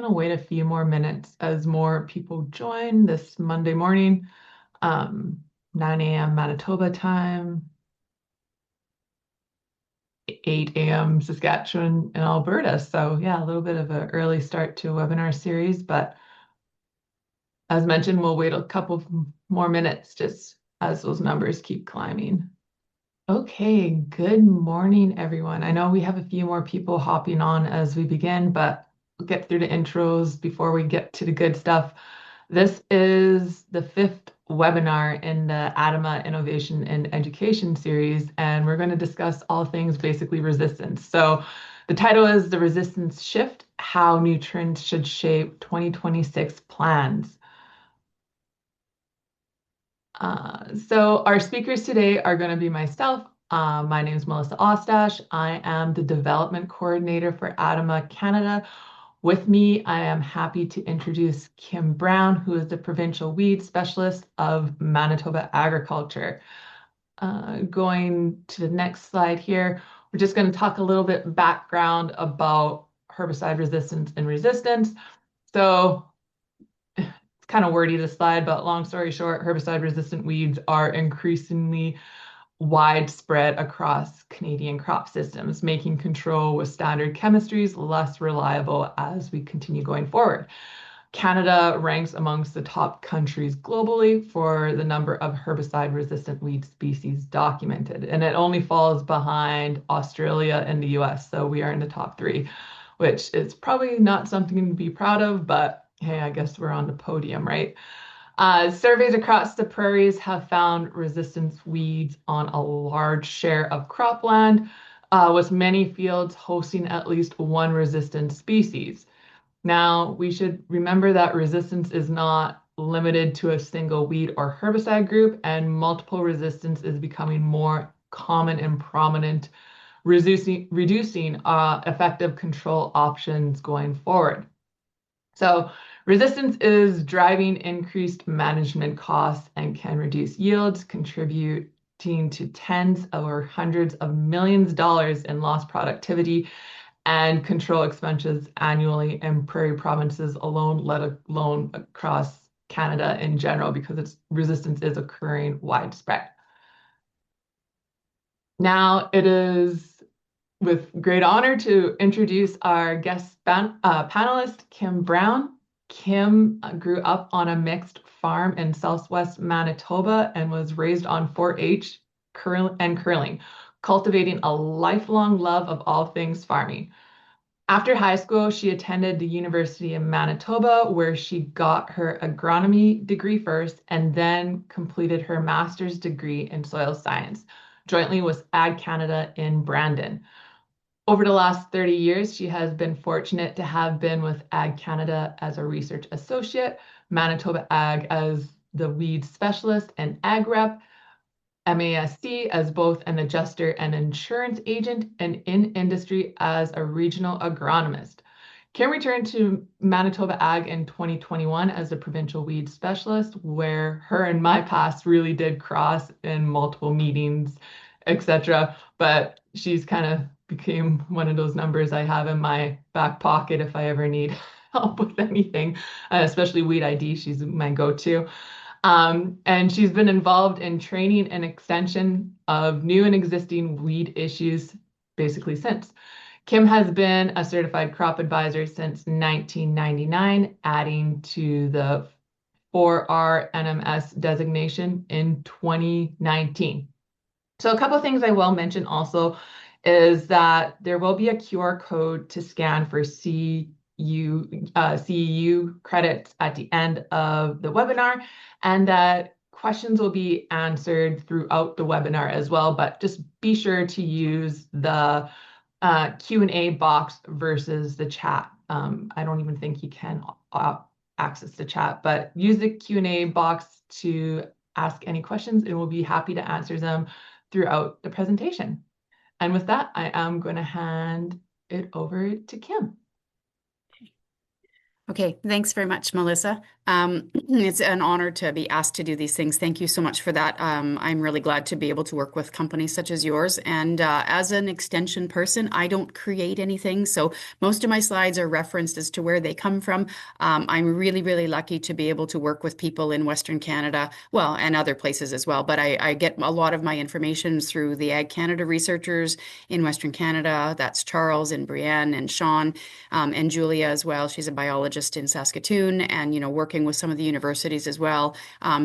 going to wait a few more minutes as more people join this Monday morning, um, 9 a.m. Manitoba time, 8 a.m. Saskatchewan and Alberta. So yeah, a little bit of an early start to a webinar series, but as mentioned, we'll wait a couple more minutes just as those numbers keep climbing. Okay, good morning, everyone. I know we have a few more people hopping on as we begin, but we'll get through the intros before we get to the good stuff. This is the fifth webinar in the ADAMA Innovation and Education series, and we're going to discuss all things basically resistance. So the title is The Resistance Shift, How New Trends Should Shape 2026 Plans. So our speakers today are going to be myself. My name is Melissa Ostash. I am the development coordinator for ADAMA Canada. With me, I am happy to introduce Kim Brown, who is the provincial weed specialist of Manitoba Agriculture. Going to the next slide here, we're just going to talk a little bit background about herbicide resistance and resistance. So it's kind of wordy, this slide, but long story short, herbicide-resistant weeds are increasingly widespread across Canadian crop systems, making control with standard chemistries less reliable as we continue going forward. Canada ranks amongst the top countries globally for the number of herbicide-resistant weed species documented, and it only falls behind Australia and the US, so we are in the top three, which is probably not something to be proud of, but hey, I guess we're on the podium, right? Surveys across the prairies have found resistance weeds on a large share of cropland, with many fields hosting at least one resistant species. Now, we should remember that resistance is not limited to a single weed or herbicide group, and multiple resistance is becoming more common and prominent, reducing effective control options going forward. So resistance is driving increased management costs and can reduce yields, contributing to tens or hundreds of millions of dollars in lost productivity and control expenses annually in prairie provinces alone, let alone across Canada in general, because its resistance is occurring widespread. Now it is with great honor to introduce our guest panelist, Kim Brown. Kim grew up on a mixed farm in Southwest Manitoba and was raised on 4-H and curling, cultivating a lifelong love of all things farming. After high school, she attended the University of Manitoba, where she got her agronomy degree first and then completed her master's degree in soil science, jointly with Ag Canada in Brandon. Over the last 30 years, she has been fortunate to have been with Ag Canada as a research associate, Manitoba Ag as the weed specialist and ag rep, MASC as both an adjuster and insurance agent, and in industry as a regional agronomist. Kim returned to Manitoba Ag in 2021 as a provincial weed specialist, where her and my paths really did cross in multiple meetings, etc. But she's kind of became one of those numbers I have in my back pocket if I ever need help with anything, especially weed ID. She's my go-to. And she's been involved in training and extension of new and existing weed issues basically since. Kim has been a certified crop advisor since 1999, adding to the 4R NMS designation in 2019. So a couple of things I will mention also is that there will be a QR code to scan for CEU credits at the end of the webinar, and that questions will be answered throughout the webinar as well, but just be sure to use the Q&A box versus the chat. I don't even think you can access the chat, but use the Q&A box to ask any questions, and we'll be happy to answer them throughout the presentation. And with that, I am going to hand it over to Kim. Okay, thanks very much, Melissa. It's an honor to be asked to do these things. Thank you so much for that. I'm really glad to be able to work with companies such as yours. And as an extension person, I don't create anything. So most of my slides are referenced as to where they come from. I'm really, really lucky to be able to work with people in Western Canada, well, and other places as well. But I get a lot of my information through the Ag Canada researchers in Western Canada. That's Charles and Brienne and Sean and Julia as well. She's a biologist in Saskatoon and, working with some of the universities as well.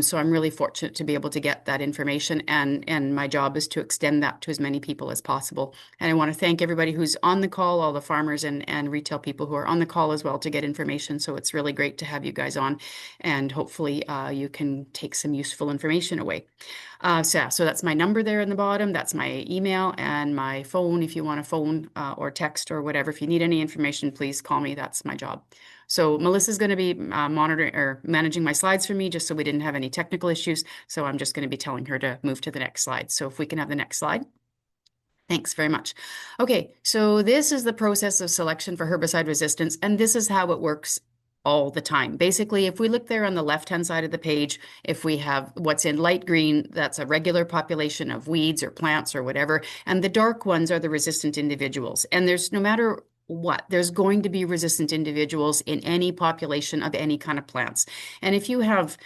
So I'm really fortunate to be able to get that information and my job is to extend that to as many people as possible. And I want to thank everybody who's on the call, all the farmers and retail people who are on the call as well to get information. So it's really great to have you guys on and hopefully you can take some useful information away. So that's my number there in the bottom. That's my email and my phone if you want to phone or text or whatever. If you need any information, please call me. That's my job. So Melissa's going to be monitoring or managing my slides for me just so we didn't have any technical issues. So I'm just going to be telling her to move to the next slide. So if we can have the next slide. Thanks very much. Okay, so this is the process of selection for herbicide resistance, and this is how it works all the time. Basically, if we look there on the left-hand side of the page, if we have what's in light green, that's a regular population of weeds or plants or whatever, and the dark ones are the resistant individuals. And there's no matter what, there's going to be resistant individuals in any population of any kind of plants. And if you have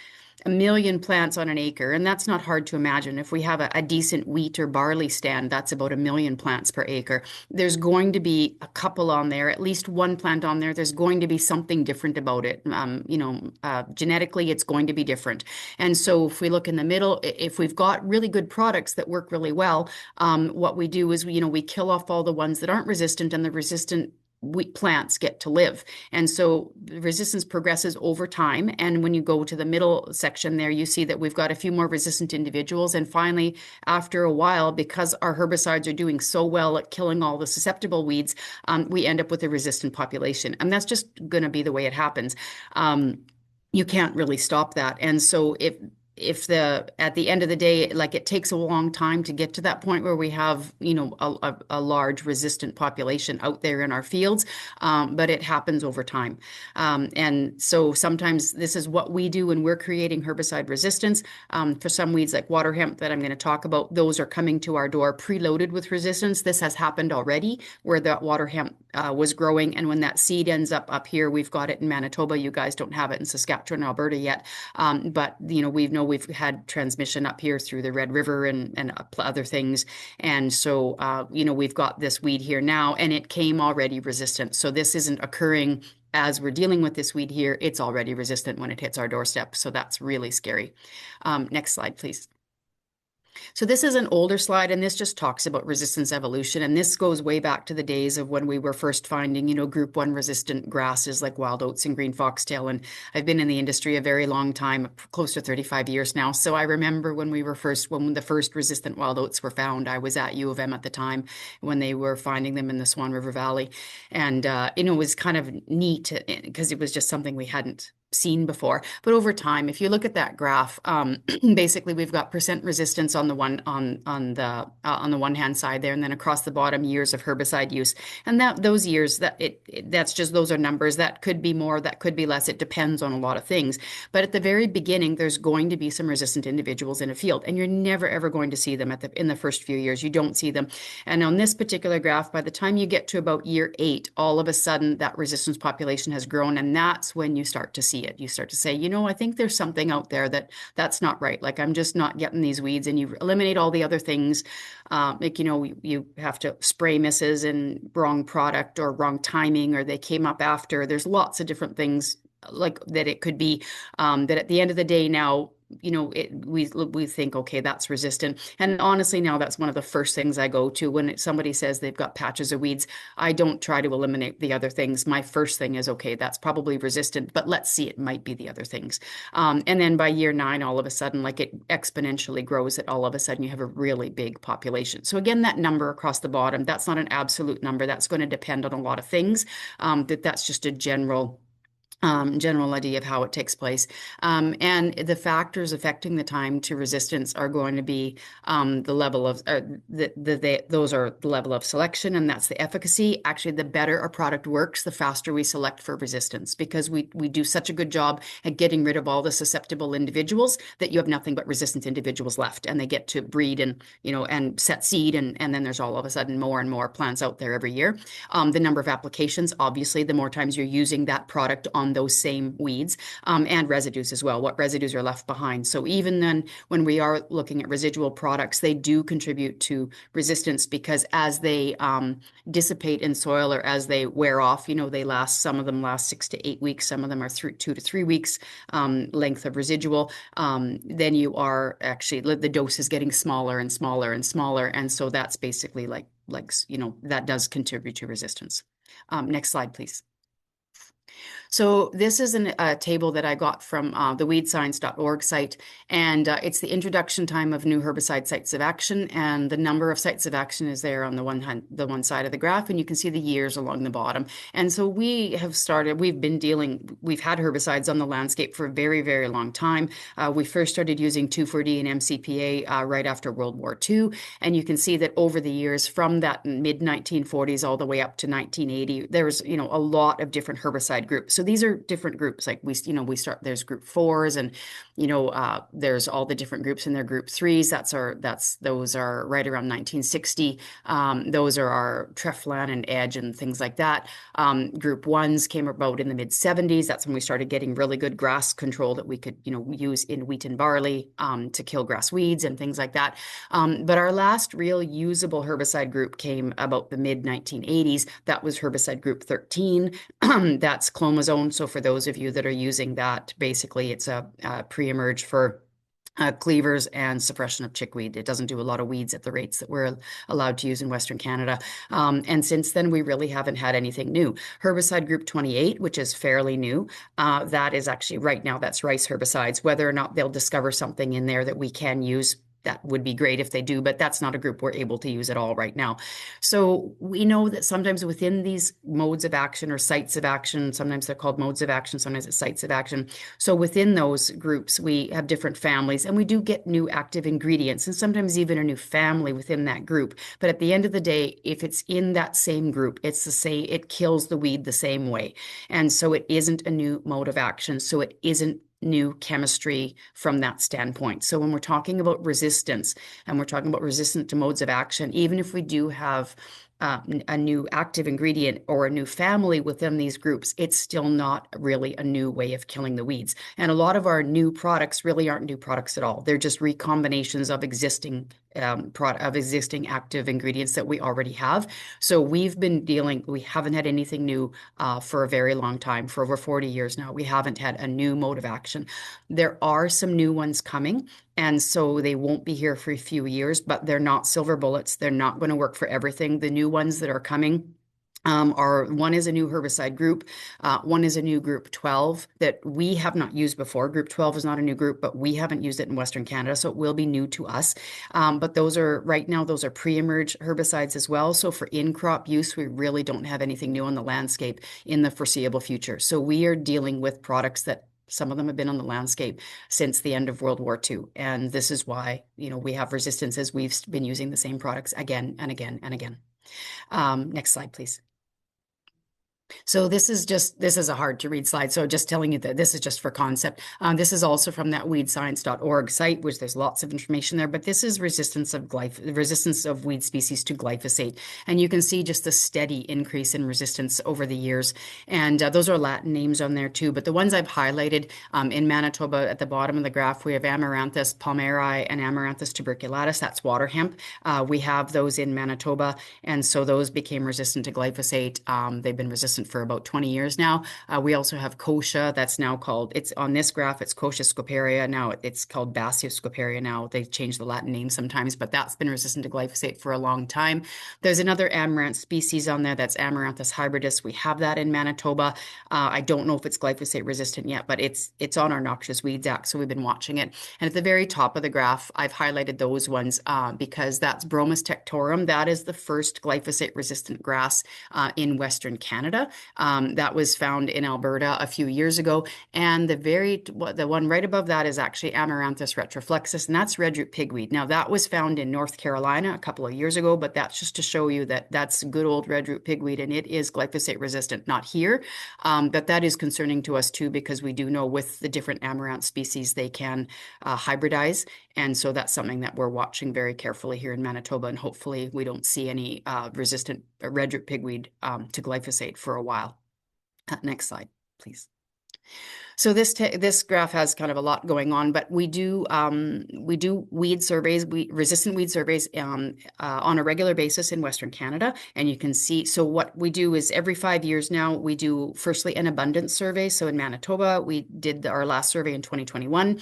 a million plants on an acre, and that's not hard to imagine. If we have a decent wheat or barley stand, that's about a million plants per acre. There's going to be a couple on there, at least one plant on there. There's going to be something different about it. Genetically, it's going to be different. And so if we look in the middle, if we've got really good products that work really well, what we do is we kill off all the ones that aren't resistant, and the resistant plants get to live. And so resistance progresses over time. And when you go to the middle section there, you see that we've got a few more resistant individuals. And finally, after a while, because our herbicides are doing so well at killing all the susceptible weeds, we end up with a resistant population. And that's just going to be the way it happens. You can't really stop that. And so if at the end of the day, like it takes a long time to get to that point where we have, a large resistant population out there in our fields, but it happens over time. And so sometimes this is what we do when we're creating herbicide resistance. For some weeds like waterhemp that I'm going to talk about, those are coming to our door preloaded with resistance. This has happened already where that waterhemp was growing. And when that seed ends up here, we've got it in Manitoba. You guys don't have it in Saskatchewan, Alberta yet. But, we've had transmission up here through the Red River and other things. And so, we've got this weed here now, and it came already resistant. So this isn't occurring as we're dealing with this weed here. It's already resistant when it hits our doorstep. So that's really scary. Next slide, please. So this is an older slide, and this just talks about resistance evolution. And this goes way back to the days of when we were first finding, group 1 resistant grasses like wild oats and green foxtail. And I've been in the industry a very long time, close to 35 years now. So I remember when the first resistant wild oats were found. I was at U of M at the time when they were finding them in the Swan River Valley. And, it was kind of neat because it was just something we hadn't seen before. But over time, if you look at that graph, basically we've got percent resistance on the one hand side there, and then across the bottom, years of herbicide use. And those years, that's just, those are numbers. That could be more, that could be less. It depends on a lot of things. But at the very beginning, there's going to be some resistant individuals in a field, and you're never ever going to see them in the first few years. You don't see them. And on this particular graph, by the time you get to about year 8, all of a sudden that resistance population has grown, and that's when you start to see it. You start to say, I think there's something out there that's not right. Like I'm just not getting these weeds, and you eliminate all the other things. You have to spray misses and wrong product or wrong timing, or they came up after. There's lots of different things like that it could be, that at the end of the day now, we think, okay, that's resistant. And honestly, now that's one of the first things I go to when somebody says they've got patches of weeds. I don't try to eliminate the other things. My first thing is, okay, that's probably resistant, but let's see, it might be the other things. And then by year 9, all of a sudden, like it exponentially grows, that all of a sudden you have a really big population. So again, that number across the bottom, that's not an absolute number. That's going to depend on a lot of things. That's just a general general idea of how it takes place. And the factors affecting the time to resistance are going to be the level of those are the level of selection, and that's the efficacy. Actually, the better our product works, the faster we select for resistance, because we do such a good job at getting rid of all the susceptible individuals that you have nothing but resistant individuals left, and they get to breed and and set seed, and then there's all of a sudden more and more plants out there every year. The number of applications, obviously, the more times you're using that product on those same weeds, and residues as well, what residues are left behind. So even then, when we are looking at residual products, they do contribute to resistance, because as they dissipate in soil, or as they wear off, they last, some of them last 6 to 8 weeks, some of them are 2 to 3 weeks length of residual, then you are actually, the dose is getting smaller and smaller and smaller. And so that's basically like, that does contribute to resistance. Next slide, please. So this is a table that I got from the weedscience.org site, and it's the introduction time of new herbicide sites of action, and the number of sites of action is there on the one side of the graph, and you can see the years along the bottom. And so we've had herbicides on the landscape for a very, very long time. We first started using 2,4-D and MCPA right after World War II, and you can see that over the years, from that mid-1940s all the way up to 1980, there was a lot of different herbicide groups. So these are different groups. Like there's group 4s, and there's all the different groups in their group 3s. Those are right around 1960. Those are our Treflan and Edge and things like that. Group 1s came about in the mid 70s. That's when we started getting really good grass control that we could use in wheat and barley to kill grass weeds and things like that. But our last real usable herbicide group came about the mid 1980s. That was herbicide group 13. That's clomazone. So for those of you that are using that, basically it's a pre-emerge for cleavers and suppression of chickweed. It doesn't do a lot of weeds at the rates that we're allowed to use in Western Canada. And since then, we really haven't had anything new. Herbicide group 28, which is fairly new, that is actually right now, that's rice herbicides. Whether or not they'll discover something in there that we can use, that would be great if they do, but that's not a group we're able to use at all right now. So we know that sometimes within these modes of action or sites of action, sometimes they're called modes of action, sometimes it's sites of action. So within those groups, we have different families, and we do get new active ingredients, and sometimes even a new family within that group. But at the end of the day, if it's in that same group, it's the same, it kills the weed the same way. And so it isn't a new mode of action. So it isn't new chemistry from that standpoint. So when we're talking about resistance, and we're talking about resistant to modes of action, even if we do have a new active ingredient or a new family within these groups, it's still not really a new way of killing the weeds. And a lot of our new products really aren't new products at all. They're just recombinations of existing active ingredients that we already have. So we haven't had anything new for a very long time. For over 40 years now, we haven't had a new mode of action. There are some new ones coming, and so they won't be here for a few years, but they're not silver bullets. They're not going to work for everything. The new ones that are coming one is a new herbicide group. One is a new group 12 that we have not used before. Group 12 is not a new group, but we haven't used it in Western Canada, so it will be new to us. But right now, those are pre-emerge herbicides as well. So for in-crop use, we really don't have anything new on the landscape in the foreseeable future. So we are dealing with products that some of them have been on the landscape since the end of World War II. And this is why, we have resistance, as we've been using the same products again and again and again. Next slide, please. So this is a hard to read slide. So just telling you that this is just for concept. This is also from that weedscience.org site, which there's lots of information there, but this is resistance of weed species to glyphosate. And you can see just the steady increase in resistance over the years. And those are Latin names on there too. But the ones I've highlighted in Manitoba at the bottom of the graph, we have Amaranthus palmeri and Amaranthus tuberculatus. That's water hemp. We have those in Manitoba. And so those became resistant to glyphosate. They've been resistant for about 20 years now. We also have kochia. That's now called, it's on this graph, it's kochia scoparia. Now it's called Basia scoparia now. They change the Latin name sometimes, but that's been resistant to glyphosate for a long time. There's another amaranth species on there. That's Amaranthus hybridus. We have that in Manitoba. I don't know if it's glyphosate resistant yet, but it's on our Noxious Weeds Act, so we've been watching it. And at the very top of the graph, I've highlighted those ones because that's Bromus tectorum. That is the first glyphosate resistant grass in Western Canada. That was found in Alberta a few years ago. And the one right above that is actually Amaranthus retroflexus, and that's red root pigweed. Now, that was found in North Carolina a couple of years ago, but that's just to show you that that's good old red root pigweed, and it is glyphosate resistant, not here. But that is concerning to us too, because we do know with the different amaranth species, they can hybridize. And so that's something that we're watching very carefully here in Manitoba, and hopefully we don't see any resistant red root pigweed to glyphosate for a while. Next slide, please. So this graph has kind of a lot going on, but we do weed surveys, resistant weed surveys on a regular basis in Western Canada, and you can see. So what we do is every 5 years now we do firstly an abundance survey. So in Manitoba we did our last survey in 2021.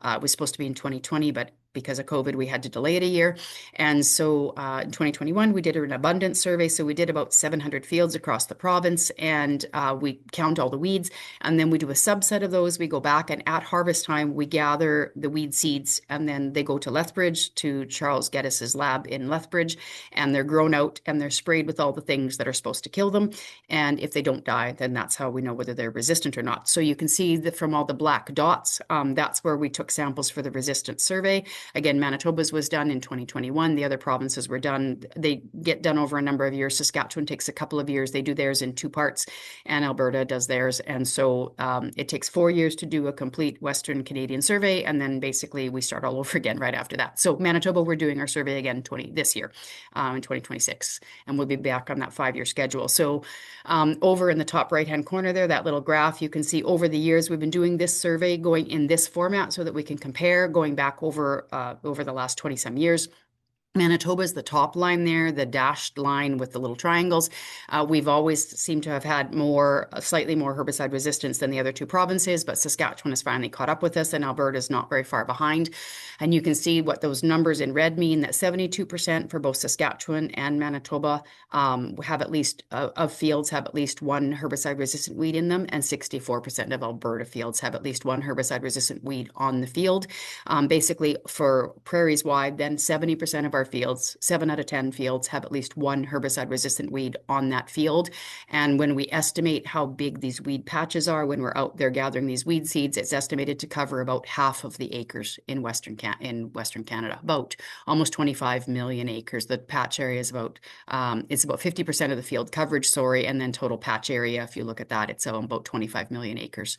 It was supposed to be in 2020, but because of COVID, we had to delay it a year. And so in 2021, we did an abundance survey. So we did about 700 fields across the province, and we count all the weeds. And then we do a subset of those. We go back, and at harvest time, we gather the weed seeds, and then they go to Lethbridge, to Charles Geddes' lab in Lethbridge, and they're grown out and they're sprayed with all the things that are supposed to kill them. And if they don't die, then that's how we know whether they're resistant or not. So you can see that from all the black dots, that's where we took samples for the resistance survey. Again, Manitoba's was done in 2021. The other provinces were done. They get done over a number of years. Saskatchewan takes a couple of years. They do theirs in 2 parts, and Alberta does theirs. And so it takes 4 years to do a complete Western Canadian survey, and then basically we start all over again right after that. So Manitoba, we're doing our survey again this year in 2026, and we'll be back on that 5-year schedule. So over in the top right-hand corner there, that little graph, you can see over the years we've been doing this survey going in this format so that we can compare going back over the last 20 some years. Manitoba is the top line there, the dashed line with the little triangles. We've always seemed to have had slightly more herbicide resistance than the other 2 provinces, but Saskatchewan has finally caught up with us, and Alberta is not very far behind. And you can see what those numbers in red mean, that 72% for both Saskatchewan and Manitoba have at least, of fields have at least 1 herbicide-resistant weed in them, and 64% of Alberta fields have at least 1 herbicide-resistant weed on the field. Basically, for prairies wide, then 70% of our fields, 7 out of 10 fields, have at least 1 herbicide-resistant weed on that field. And when we estimate how big these weed patches are, when we're out there gathering these weed seeds, it's estimated to cover about half of the acres in Western Canada, about almost 25 million acres. The patch area is about 50% of the field coverage, and then total patch area, if you look at that, it's about 25 million acres.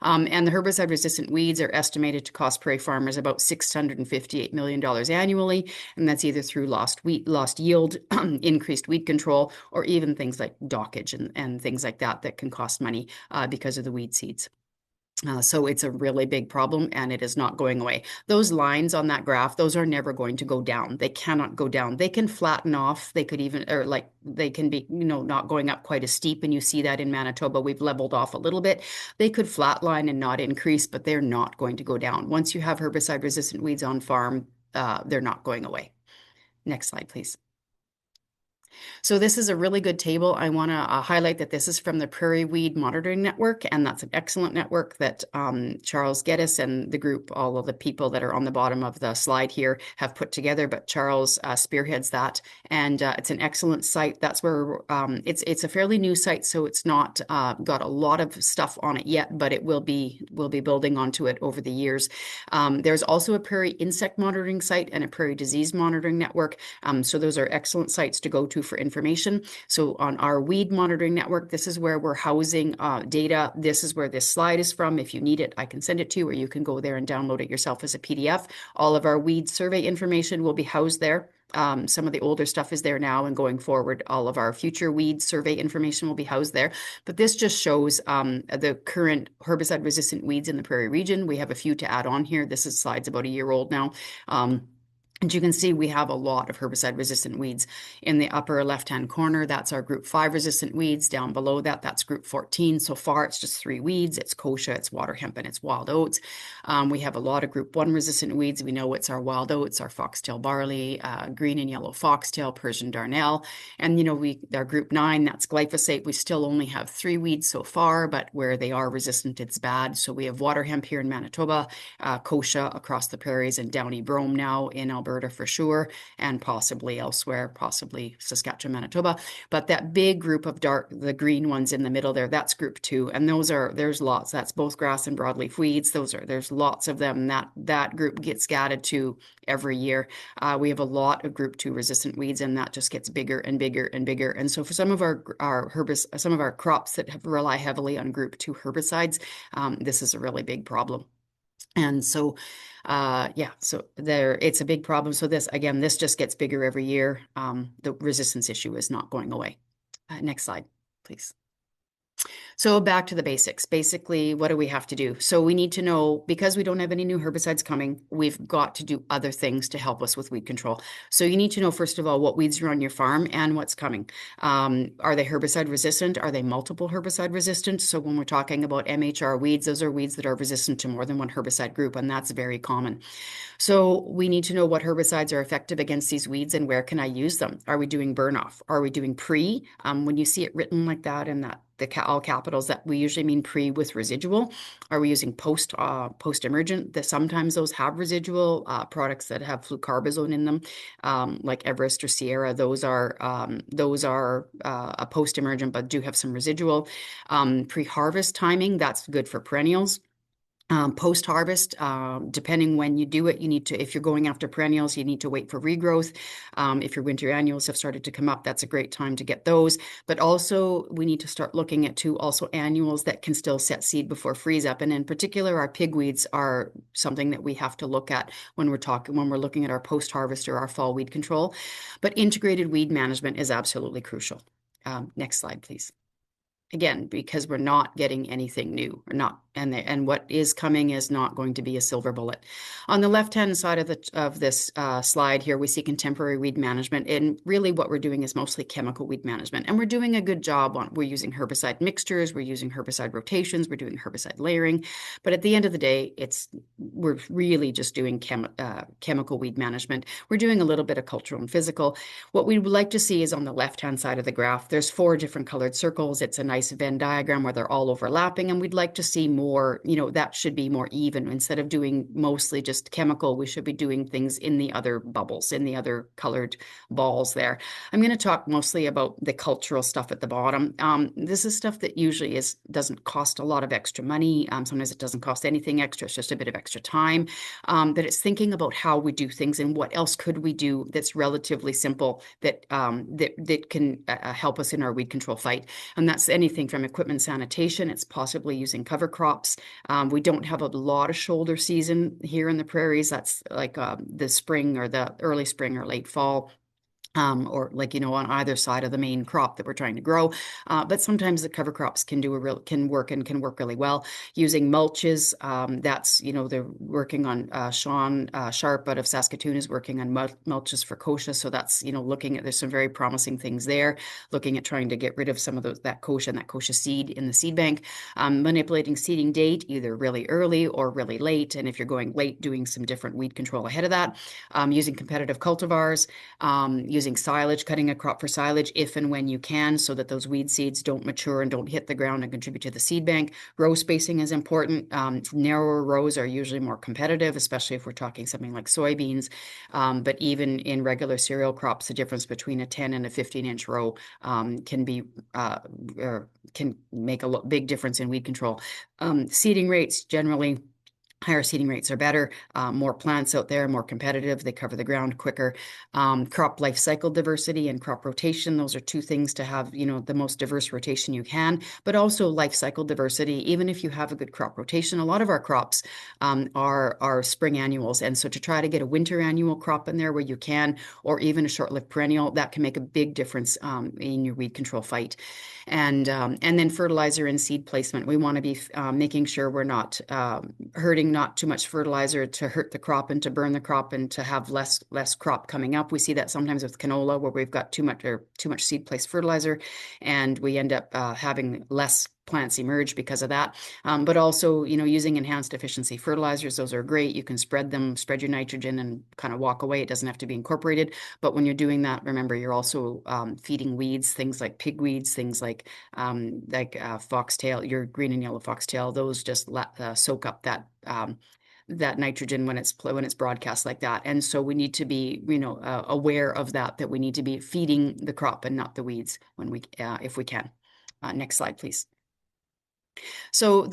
And the herbicide-resistant weeds are estimated to cost prairie farmers about $658 million annually, and that's either through lost yield, increased weed control, or even things like dockage and things like that can cost money because of the weed seeds. So it's a really big problem, and it is not going away. Those lines on that graph, those are never going to go down. They cannot go down. They can flatten off. They could even, or like they can be, not going up quite as steep. And you see that in Manitoba, we've leveled off a little bit. They could flatline and not increase, but they're not going to go down. Once you have herbicide-resistant weeds on farm, they're not going away. Next slide, please. So this is a really good table. I want to highlight that this is from the Prairie Weed Monitoring Network, and that's an excellent network that Charles Geddes and the group, all of the people that are on the bottom of the slide here, have put together, but Charles spearheads that, and it's an excellent site. That's where it's a fairly new site, so it's not got a lot of stuff on it yet, but it will be building onto it over the years. There's also a prairie insect monitoring site and a prairie disease monitoring network, so those are excellent sites to go to for information. So on our weed monitoring network, this is where we're housing data. This is where this slide is from. If you need it, I can send it to you, or you can go there and download it yourself as a PDF. All of our weed survey information will be housed there. Some of the older stuff is there now, and going forward, all of our future weed survey information will be housed there. But this just shows the current herbicide-resistant weeds in the prairie region. We have a few to add on here. This slide's about a year old now. And you can see we have a lot of herbicide-resistant weeds. In the upper left-hand corner, that's our group 5 resistant weeds. Down below that, that's group 14. So far, it's just 3 weeds. It's kochia, it's waterhemp, and it's wild oats. We have a lot of group 1 resistant weeds. We know it's our wild oats, our foxtail barley, green and yellow foxtail, Persian darnel. And, our group 9, that's glyphosate. We still only have 3 weeds so far, but where they are resistant, it's bad. So we have waterhemp here in Manitoba, kochia across the prairies, and downy brome now in Alberta. Alberta for sure, and possibly elsewhere, possibly Saskatchewan, Manitoba. But that big group of the green ones in the middle there, that's group 2. And there's lots. That's both grass and broadleaf weeds. There's lots of them. That group gets added to every year. We have a lot of group 2 resistant weeds, and that just gets bigger and bigger and bigger. And so for some of some of our crops that rely heavily on group 2 herbicides, this is a really big problem. And so, yeah, so it's a big problem. So this just gets bigger every year. The resistance issue is not going away. Next slide, please. So back to the basics. Basically, what do we have to do? So we need to know, because we don't have any new herbicides coming, we've got to do other things to help us with weed control. So you need to know, first of all, what weeds are on your farm and what's coming. Are they herbicide resistant? Are they multiple herbicide resistant? So when we're talking about MHR weeds, those are weeds that are resistant to more than one herbicide group, and that's very common. So we need to know what herbicides are effective against these weeds and where can I use them? Are we doing burn off? Are we doing pre? When you see it written like that in all capitals, that we usually mean pre with residual. Are we using post emergent? Sometimes those have residual products that have flucarbazone in them, like Everest or Sierra. Those are a post emergent, but do have some residual. Pre-harvest timing, that's good for perennials. Post-harvest, depending when you do it, if you're going after perennials, you need to wait for regrowth. If your winter annuals have started to come up, that's a great time to get those. But also, we need to start looking at also annuals that can still set seed before freeze up. And in particular, our pigweeds are something that we have to look at when we're looking at our post-harvest or our fall weed control. But integrated weed management is absolutely crucial. Next slide, please. Again, because we're not getting anything new, and what is coming is not going to be a silver bullet. On the left-hand side of this slide here, we see contemporary weed management, and really what we're doing is mostly chemical weed management, and we're doing a good job we're using herbicide mixtures, we're using herbicide rotations, we're doing herbicide layering, but at the end of the day, we're really just doing chemical weed management. We're doing a little bit of cultural and physical. What we would like to see is on the left-hand side of the graph, there's 4 different colored circles. It's a nice Venn diagram where they're all overlapping, and we'd like to see more, that should be more even. Instead of doing mostly just chemical, we should be doing things in the other bubbles, in the other colored balls there. I'm going to talk mostly about the cultural stuff at the bottom. This is stuff that usually doesn't cost a lot of extra money. Sometimes it doesn't cost anything extra. It's just a bit of extra time. But it's thinking about how we do things and what else could we do that's relatively simple that can help us in our weed control fight. And that's anything from equipment sanitation. It's possibly using cover crops. We don't have a lot of shoulder season here in the prairies. That's like the spring or the early spring or late fall. Or on either side of the main crop that we're trying to grow. But sometimes the cover crops can work really well. Using mulches, they're working on Sean Sharp out of Saskatoon is working on mulches for kochia. So that's, there's some very promising things there, looking at trying to get rid of some of that kochia and that kochia seed in the seed bank. Manipulating seeding date, either really early or really late. And if you're going late, doing some different weed control ahead of that. Using competitive cultivars, using silage, cutting a crop for silage if and when you can, so that those weed seeds don't mature and don't hit the ground and contribute to the seed bank. Row spacing is important. Narrower rows are usually more competitive, especially if we're talking something like soybeans. But even in regular cereal crops, the difference between a 10 and a 15-inch row can make a big difference in weed control. Seeding rates generally. Higher seeding rates are better, more plants out there, more competitive, they cover the ground quicker. Crop life cycle diversity and crop rotation, those are 2 things to have, the most diverse rotation you can, but also life cycle diversity. Even if you have a good crop rotation, a lot of our crops are spring annuals. And so to try to get a winter annual crop in there where you can, or even a short-lived perennial, that can make a big difference in your weed control fight. And then fertilizer and seed placement. We want to be making sure we're not hurting not too much fertilizer to hurt the crop and to burn the crop and to have less crop coming up. We see that sometimes with canola where we've got too much seed placed fertilizer, and we end up having less plants emerge because of that. But also, using enhanced efficiency fertilizers, those are great. You can spread your nitrogen and kind of walk away. It doesn't have to be incorporated. But when you're doing that, remember, you're also feeding weeds, things like pigweeds, things like foxtail, your green and yellow foxtail. Those just soak up that nitrogen when it's broadcast like that. And so we need to be, aware of that we need to be feeding the crop and not the weeds when we if we can. Next slide, please. So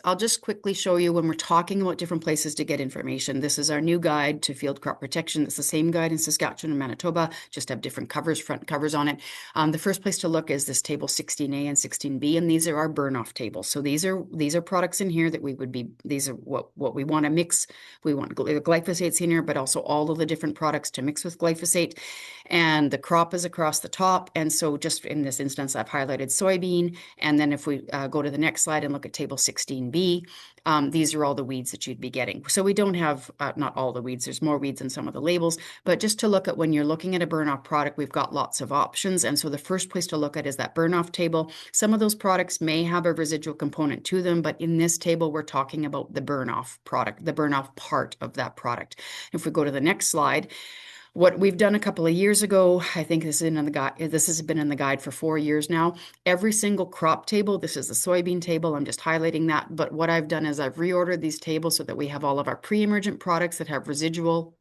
I'll just quickly show you when we're talking about different places to get information. This is our new guide to field crop protection. It's the same guide in Saskatchewan and Manitoba, just have different covers, front covers on it. The first place to look is this table 16A and 16B, and these are our burn-off tables. So these are products in here that these are what we want to mix. We want glyphosates in here, but also all of the different products to mix with glyphosate. And the crop is across the top. And so just in this instance, I've highlighted soybean. And then if we go to the next slide and look at table 16B, these are all the weeds that you'd be getting. So we don't have, not all the weeds, there's more weeds in some of the labels, but just to look at when you're looking at a burn-off product, we've got lots of options. And so the first place to look at is that burn-off table. Some of those products may have a residual component to them, but in this table, we're talking about the burn-off product, the burn-off part of that product. If we go to the next slide, what we've done a couple of years ago, I think this has been in the guide for 4 years now. Every single crop table, this is the soybean table, I'm just highlighting that. But what I've done is I've reordered these tables so that we have all of our pre-emergent products that have residual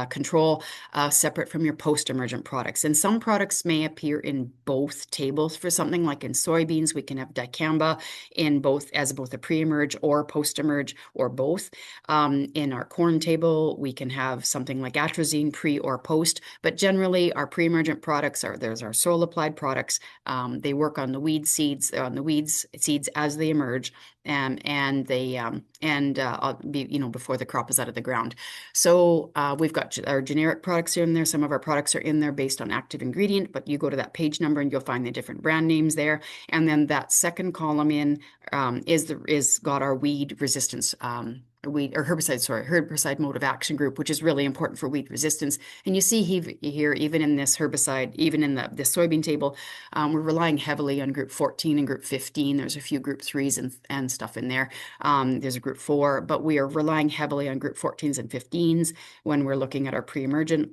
control separate from your post-emergent products. And some products may appear in both tables. For something like in soybeans, we can have dicamba in both as both a pre-emerge or post-emerge or both. In our corn table, we can have something like atrazine pre or post, but generally our pre-emergent products there's our soil applied products. They work on the weed seeds, seeds as they emerge. And they before the crop is out of the ground. So we've got our generic products in there. Some of our products are in there based on active ingredient, but you go to that page number and you'll find the different brand names there. And then that second column is got our weed resistance herbicide mode of action group, which is really important for weed resistance. And you see here, even in this herbicide, even in the soybean table, we're relying heavily on group 14 and group 15. There's a few group 3s and stuff in there. There's a group 4, but we are relying heavily on group 14s and 15s when we're looking at our pre-emergent.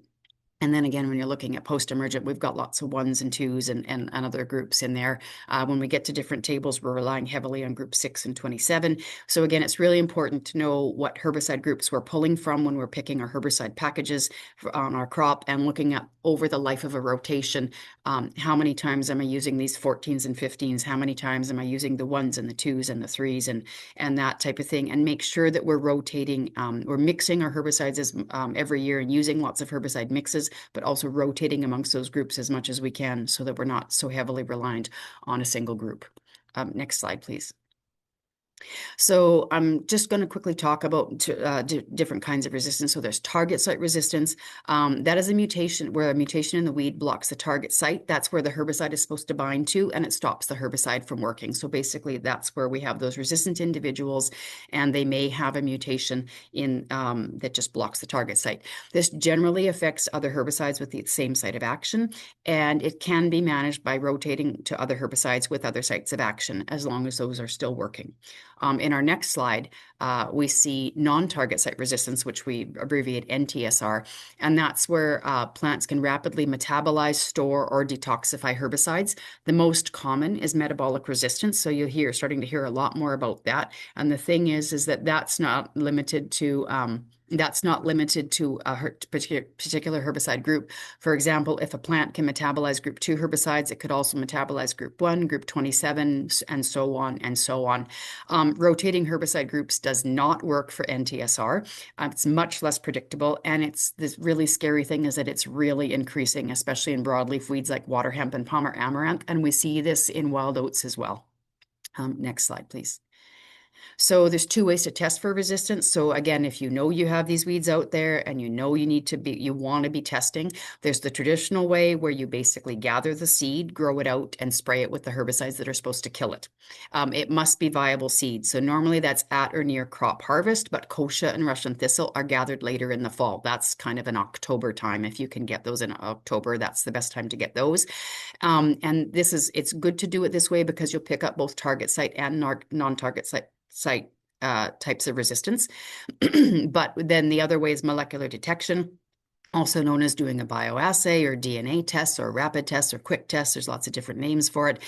And then again, when you're looking at post-emergent, we've got lots of 1s and 2s and other groups in there. When we get to different tables, we're relying heavily on group 6 and 27. So again, it's really important to know what herbicide groups we're pulling from when we're picking our herbicide packages on our crop and looking at over the life of a rotation. How many times am I using these 14s and 15s? How many times am I using the 1s and the 2s and the 3s and that type of thing? And make sure that we're rotating, we're mixing our herbicides every year and using lots of herbicide mixes, but also rotating amongst those groups as much as we can so that we're not so heavily reliant on a single group. Next slide, please. So I'm just going to quickly talk about different kinds of resistance. So there's target site resistance. That is a mutation where a mutation in the weed blocks the target site. That's where the herbicide is supposed to bind to, and it stops the herbicide from working. So basically, that's where we have those resistant individuals, and they may have a mutation in that just blocks the target site. This generally affects other herbicides with the same site of action, and it can be managed by rotating to other herbicides with other sites of action as long as those are still working. In our next slide, we see non-target site resistance, which we abbreviate NTSR, and that's where plants can rapidly metabolize, store, or detoxify herbicides. The most common is metabolic resistance, so you're starting to hear a lot more about that. And the thing is that that's not limited to a particular herbicide group. For example, if a plant can metabolize group 2 herbicides, it could also metabolize group 1, group 27, and so on and so on. Rotating herbicide groups does not work for NTSR. It's much less predictable, and it's this really scary thing is that it's really increasing, especially in broadleaf weeds like waterhemp and palmer amaranth, and we see this in wild oats as well. Next slide, please. So there's 2 ways to test for resistance. So again, if you know you have these weeds out there and you know you want to be testing, there's the traditional way where you basically gather the seed, grow it out, and spray it with the herbicides that are supposed to kill it. It must be viable seed. So normally that's at or near crop harvest, but kochia and Russian thistle are gathered later in the fall. That's kind of an October time. If you can get those in October, that's the best time to get those. And it's good to do it this way because you'll pick up both target site and non-target site types of resistance. But then the other way is molecular detection. also known as doing a bioassay or DNA test or rapid test or quick test. There's lots of different names for it.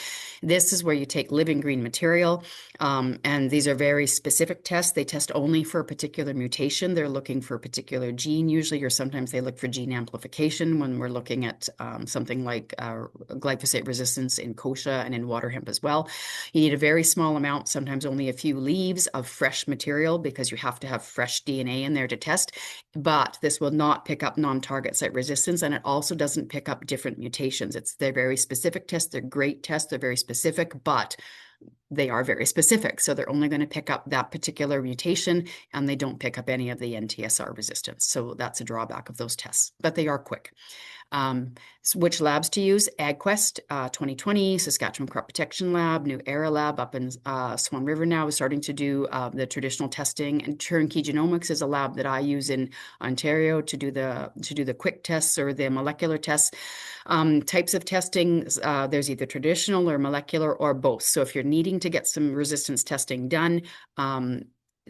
This is where you take living green material, and these are very specific tests. They test only for a particular mutation. They're looking for a particular gene usually, or sometimes they look for gene amplification when we're looking at something like glyphosate resistance in kochia and in water hemp as well. You need a very small amount, sometimes only a few leaves of fresh material, because you have to have fresh DNA in there to test. But this will not pick up non-target site resistance, and it also doesn't pick up different mutations. They're very specific tests. They're great tests. They're very specific, but they are very specific. So they're only going to pick up that particular mutation, and they don't pick up any of the NTSR resistance. So that's a drawback of those tests, but they are quick. Which labs to use? AgQuest 2020, Saskatchewan Crop Protection Lab, New Era Lab up in Swan River now is starting to do the traditional testing. And Turnkey Genomics is a lab that I use in Ontario to do the quick tests or the molecular tests. Types of testing, there's either traditional or molecular or both. So if you're needing to get some resistance testing done,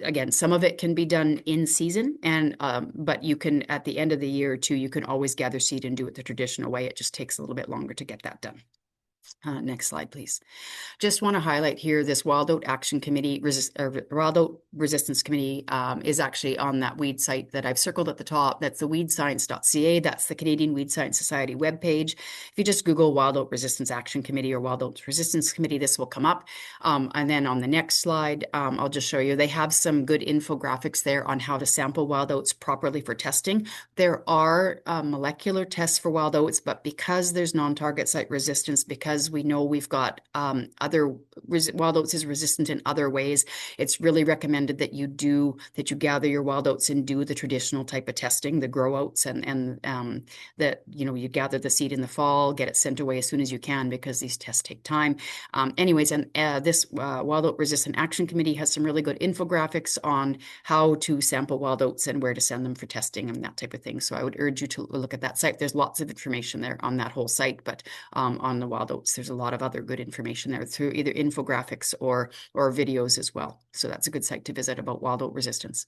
again, some of it can be done in season, and but you can, at the end of the year or two, you can always gather seed and do it the traditional way. It just takes a little bit longer to get that done. Next slide, please. Just want to highlight here this Wild Oat Action Committee, Wild Oat Resistance Committee is actually on that weed site that I've circled at the top. That's the weedscience.ca. That's the Canadian Weed Science Society webpage. If you just Google Wild Oat Resistance Action Committee or Wild Oat Resistance Committee, this will come up. And then on the next slide, I'll just show you, they have some good infographics there on how to sample wild oats properly for testing. There are molecular tests for wild oats, but because there's non-target site resistance, because we know we've got wild oats is resistant in other ways, it's really recommended that you gather your wild oats and do the traditional type of testing, the grow oats, and that you gather the seed in the fall, get it sent away as soon as you can, because these tests take time. Anyways, and this Wild Oat Resistant Action Committee has some really good infographics on how to sample wild oats and where to send them for testing and that type of thing. So I would urge you to look at that site. There's lots of information there on that whole site, but on the wild oats, there's a lot of other good information there through either infographics or videos as well. So that's a good site to visit about wild oat resistance.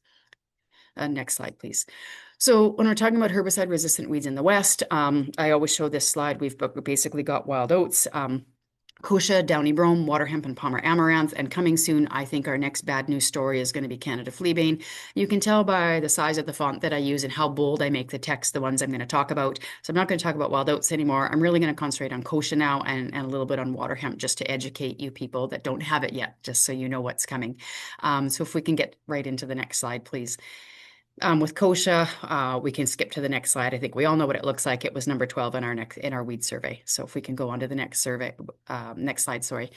Next slide, please. So when we're talking about herbicide resistant weeds in the West, I always show this slide. We've basically got wild oats, kochia, downy brome, water hemp, and palmer amaranth. And coming soon, I think our next bad news story is going to be Canada fleabane. You can tell by the size of the font that I use and how bold I make the text, the ones I'm going to talk about. So I'm not going to talk about wild oats anymore. I'm really going to concentrate on kochia now and a little bit on water hemp, just to educate you people that don't have it yet, just so you know what's coming. So if we can get right into the next slide, please. With kochia, we can skip to the next slide. I think we all know what it looks like. It was number 12 in our weed survey. So if we can go on to the next slide, sorry.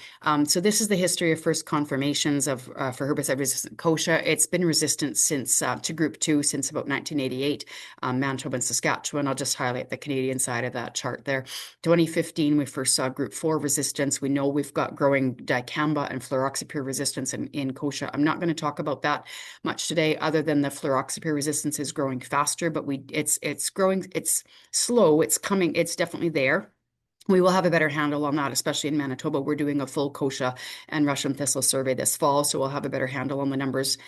So this is the history of first confirmations of for herbicide-resistant kochia. It's been resistant since to group 2 since about 1988, Manitoba and Saskatchewan. I'll just highlight the Canadian side of that chart there. 2015, we first saw group 4 resistance. We know we've got growing dicamba and fluroxypyr resistance in kochia. I'm not going to talk about that much today, other than the fluroxypyr resistance is growing faster, but it's growing, it's slow, it's coming, it's definitely there. We will have a better handle on that, especially in Manitoba. We're doing a full kochia and Russian thistle survey this fall, so we'll have a better handle on the numbers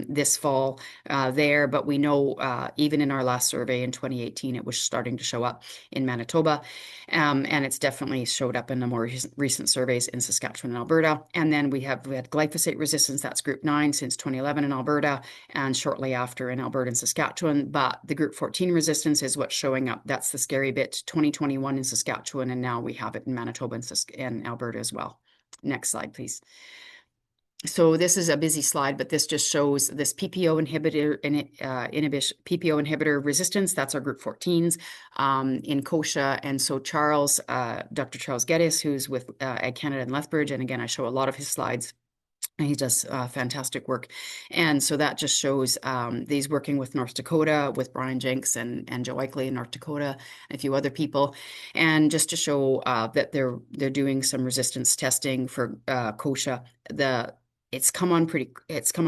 this fall there. But we know even in our last survey in 2018, it was starting to show up in Manitoba, and it's definitely showed up in the more recent surveys in Saskatchewan and Alberta. And then we had glyphosate resistance, that's group 9 since 2011 in Alberta, and shortly after in Alberta and Saskatchewan. But the group 14 resistance is what's showing up. That's the scary bit, 2021 in Saskatchewan, and now we have it in Manitoba and Alberta as well. Next slide, please. So this is a busy slide, but this just shows this PPO inhibitor resistance. That's our group 14s in kochia. And so Dr. Charles Geddes, who's with Ag Canada and Lethbridge, and again, I show a lot of his slides. And he does fantastic work. And so that just shows he's working with North Dakota, with Brian Jenks and Joe Eichley in North Dakota, and a few other people. And just to show that they're doing some resistance testing for kochia. it's come on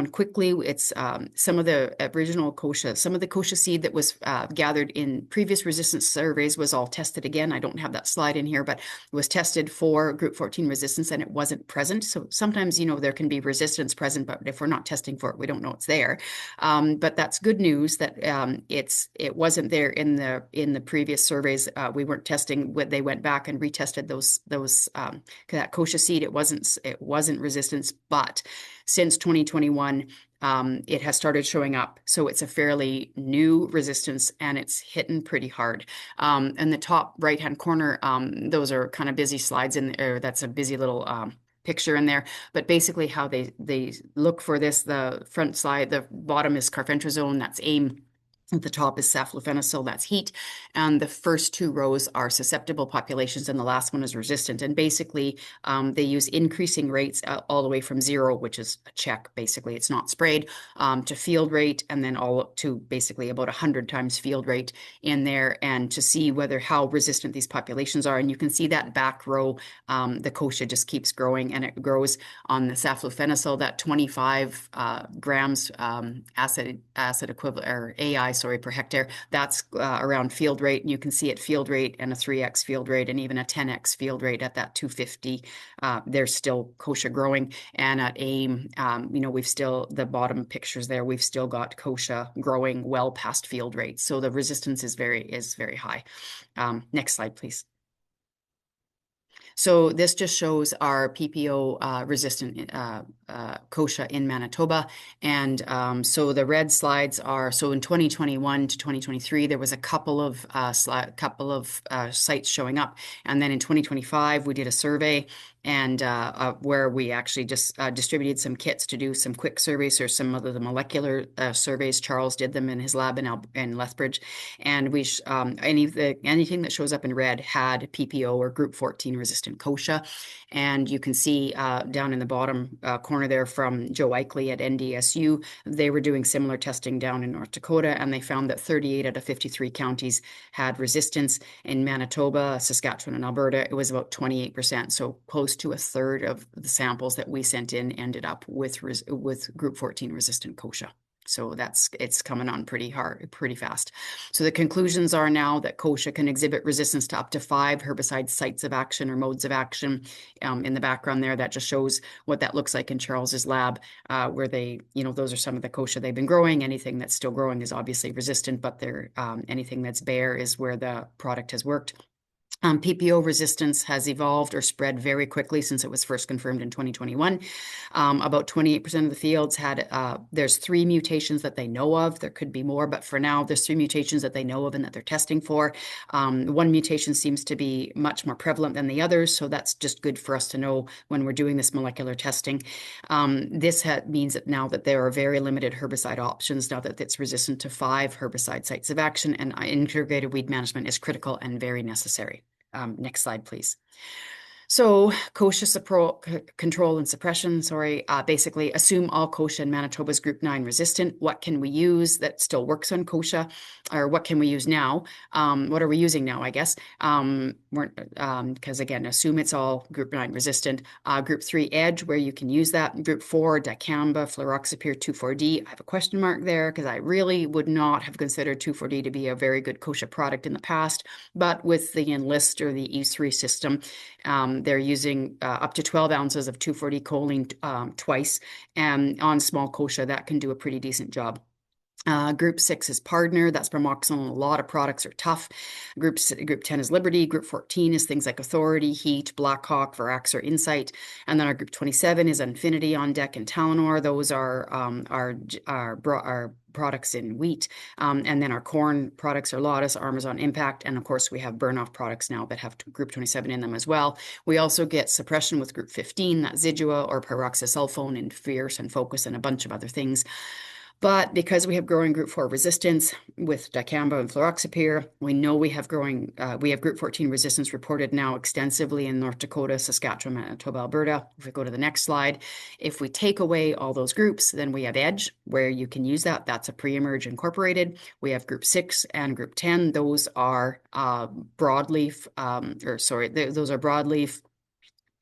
quickly. It's some of the original kochia, some of the kochia seed that was gathered in previous resistance surveys was all tested again. I don't have that slide in here, but it was tested for group 14 resistance and it wasn't present. So sometimes, there can be resistance present, but if we're not testing for it, we don't know it's there. But that's good news that it wasn't there in the previous surveys. We weren't testing. They went back and retested those that kochia seed. It wasn't resistance, but since 2021, it has started showing up. So it's a fairly new resistance and it's hitting pretty hard. In the top right-hand corner, those are kind of busy slides in there. That's a busy little picture in there. But basically how they look for this, the front slide, the bottom is carfentrazone, that's AIM. At the top is saflufenicil, that's heat. And the first two rows are susceptible populations, and the last one is resistant. And basically, they use increasing rates all the way from 0, which is a check, basically. It's not sprayed, to field rate, and then all up to basically about 100 times field rate in there, and to see how resistant these populations are. And you can see that back row, the kochia just keeps growing, and it grows on the saflufenicil, that 25 grams acid equivalent, or AI, sorry, per hectare. That's around field rate. And you can see at field rate and a 3x field rate and even a 10x field rate at that 250. There's still kochia growing. And at AIM, we've still, the bottom pictures there, we've still got kochia growing well past field rate. So the resistance is very high. Next slide, please. So this just shows our PPO resistant kochia in Manitoba. And so the red slides are, so in 2021 to 2023, there was a couple of sites showing up. And then in 2025, we did a survey and where we actually just distributed some kits to do some quick surveys or some of the molecular surveys. Charles did them in his lab in Lethbridge. And anything that shows up in red had PPO or group 14 resistant kochia. And you can see down in the bottom corner there from Joe Eichele at NDSU, they were doing similar testing down in North Dakota, and they found that 38 out of 53 counties had resistance. In Manitoba, Saskatchewan, and Alberta, it was about 28%. So close to a third of the samples that we sent in ended up with group 14 resistant kochia. So it's coming on pretty hard, pretty fast. So the conclusions are now that kochia can exhibit resistance to up to 5 herbicide sites of action or modes of action. In the background there, that just shows what that looks like in Charles's lab, where they, those are some of the kochia they've been growing. Anything that's still growing is obviously resistant, but anything that's bare is where the product has worked. PPO resistance has evolved or spread very quickly since it was first confirmed in 2021. About 28% of the fields there's 3 mutations that they know of. There could be more, but for now, there's 3 mutations that they know of and that they're testing for. One mutation seems to be much more prevalent than the others, so that's just good for us to know when we're doing this molecular testing. This means that now that there are very limited herbicide options, now that it's resistant to 5 herbicide sites of action, and integrated weed management is critical and very necessary. Next slide, please. So kochia control and suppression, basically assume all kochia in Manitoba is group 9 resistant. What can we use that still works on kochia, or what can we use now? What are we using now, I guess? Because again, assume it's all group 9 resistant. Group 3 edge, where you can use that. Group 4 dicamba, fluroxapyr 2,4-D. I have a question mark there because I really would not have considered 2,4-D to be a very good kochia product in the past, but with the Enlist or the E3 system, they're using up to 12 ounces of 2,4-D choline twice, and on small kochia, that can do a pretty decent job. Group 6 is Pardner. That's bromoxynil. A lot of products are tough. Group 10 is Liberty. Group 14 is things like Authority, Heat, Blackhawk, Verax, or Insight. And then our Group 27 is Infinity, On Deck, and Talinor. Those are our products in wheat. And then our corn products are Lotus, Armazon, Impact. And of course, we have burn-off products now that have Group 27 in them as well. We also get suppression with Group 15, that's Zidua or pyroxasulfone and Fierce and Focus and a bunch of other things. But because we have growing group 4 resistance with dicamba and fluroxapyr, we know we have group 14 resistance reported now extensively in North Dakota, Saskatchewan, Manitoba, Alberta. If we go to the next slide, if we take away all those groups, then we have edge where you can use that. That's a pre-emerge incorporated. We have group 6 and group 10. Those are broadleaf, those are broadleaf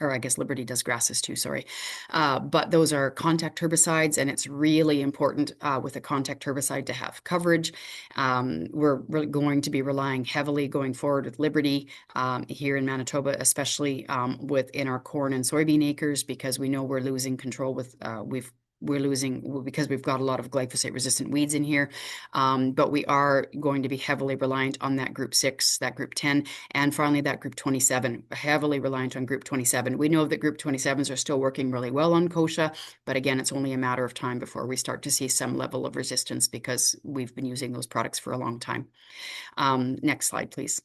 or I guess Liberty does grasses too, sorry. But those are contact herbicides, and it's really important with a contact herbicide to have coverage. We're really going to be relying heavily going forward with Liberty here in Manitoba, especially within our corn and soybean acres, because we know we're losing control with we're losing because we've got a lot of glyphosate resistant weeds in here. But we are going to be heavily reliant on that group 6, that group 10, and finally that group 27, heavily reliant on group 27. We know that group 27s are still working really well on kochia, but again, it's only a matter of time before we start to see some level of resistance because we've been using those products for a long time. Next slide, please.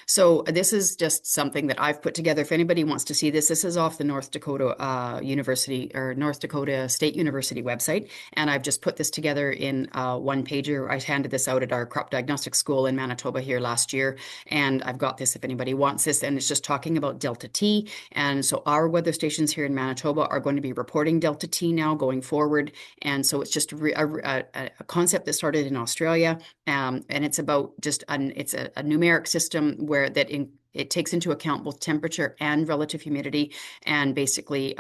So this is just something that I've put together. If anybody wants to see this, this is off the North Dakota University or North Dakota State University website. And I've just put this together in one pager. I handed this out at our crop diagnostic school in Manitoba here last year. And I've got this if anybody wants this. And it's just talking about Delta T. And so our weather stations here in Manitoba are going to be reporting Delta T now going forward. And so it's just a concept that started in Australia. And it's about just it's a numeric system where it takes into account both temperature and relative humidity, and basically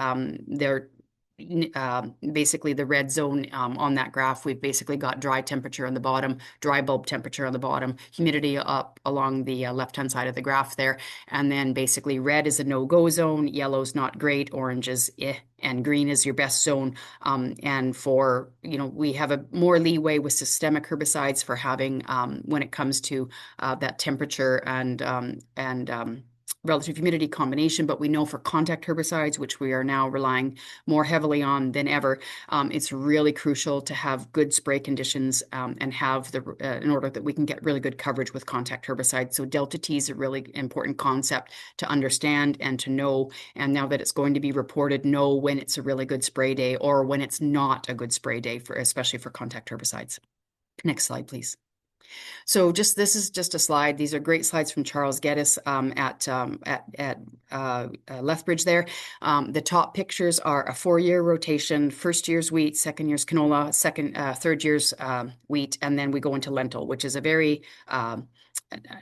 basically the red zone on that graph, we've basically got dry temperature on the bottom, dry bulb temperature on the bottom, humidity up along the left-hand side of the graph there, and then basically red is a no-go zone, yellow's not great, orange is and green is your best zone. And for, we have a more leeway with systemic herbicides for having, when it comes to that temperature and relative humidity combination, but we know for contact herbicides, which we are now relying more heavily on than ever, it's really crucial to have good spray conditions and have in order that we can get really good coverage with contact herbicides. So Delta T is a really important concept to understand and to know. And now that it's going to be reported, know when it's a really good spray day or when it's not a good spray day, especially for contact herbicides. Next slide, please. So this is just a slide. These are great slides from Charles Geddes at Lethbridge there. The top pictures are a 4-year rotation, first year's wheat, second year's canola, third year's wheat, and then we go into lentil, which is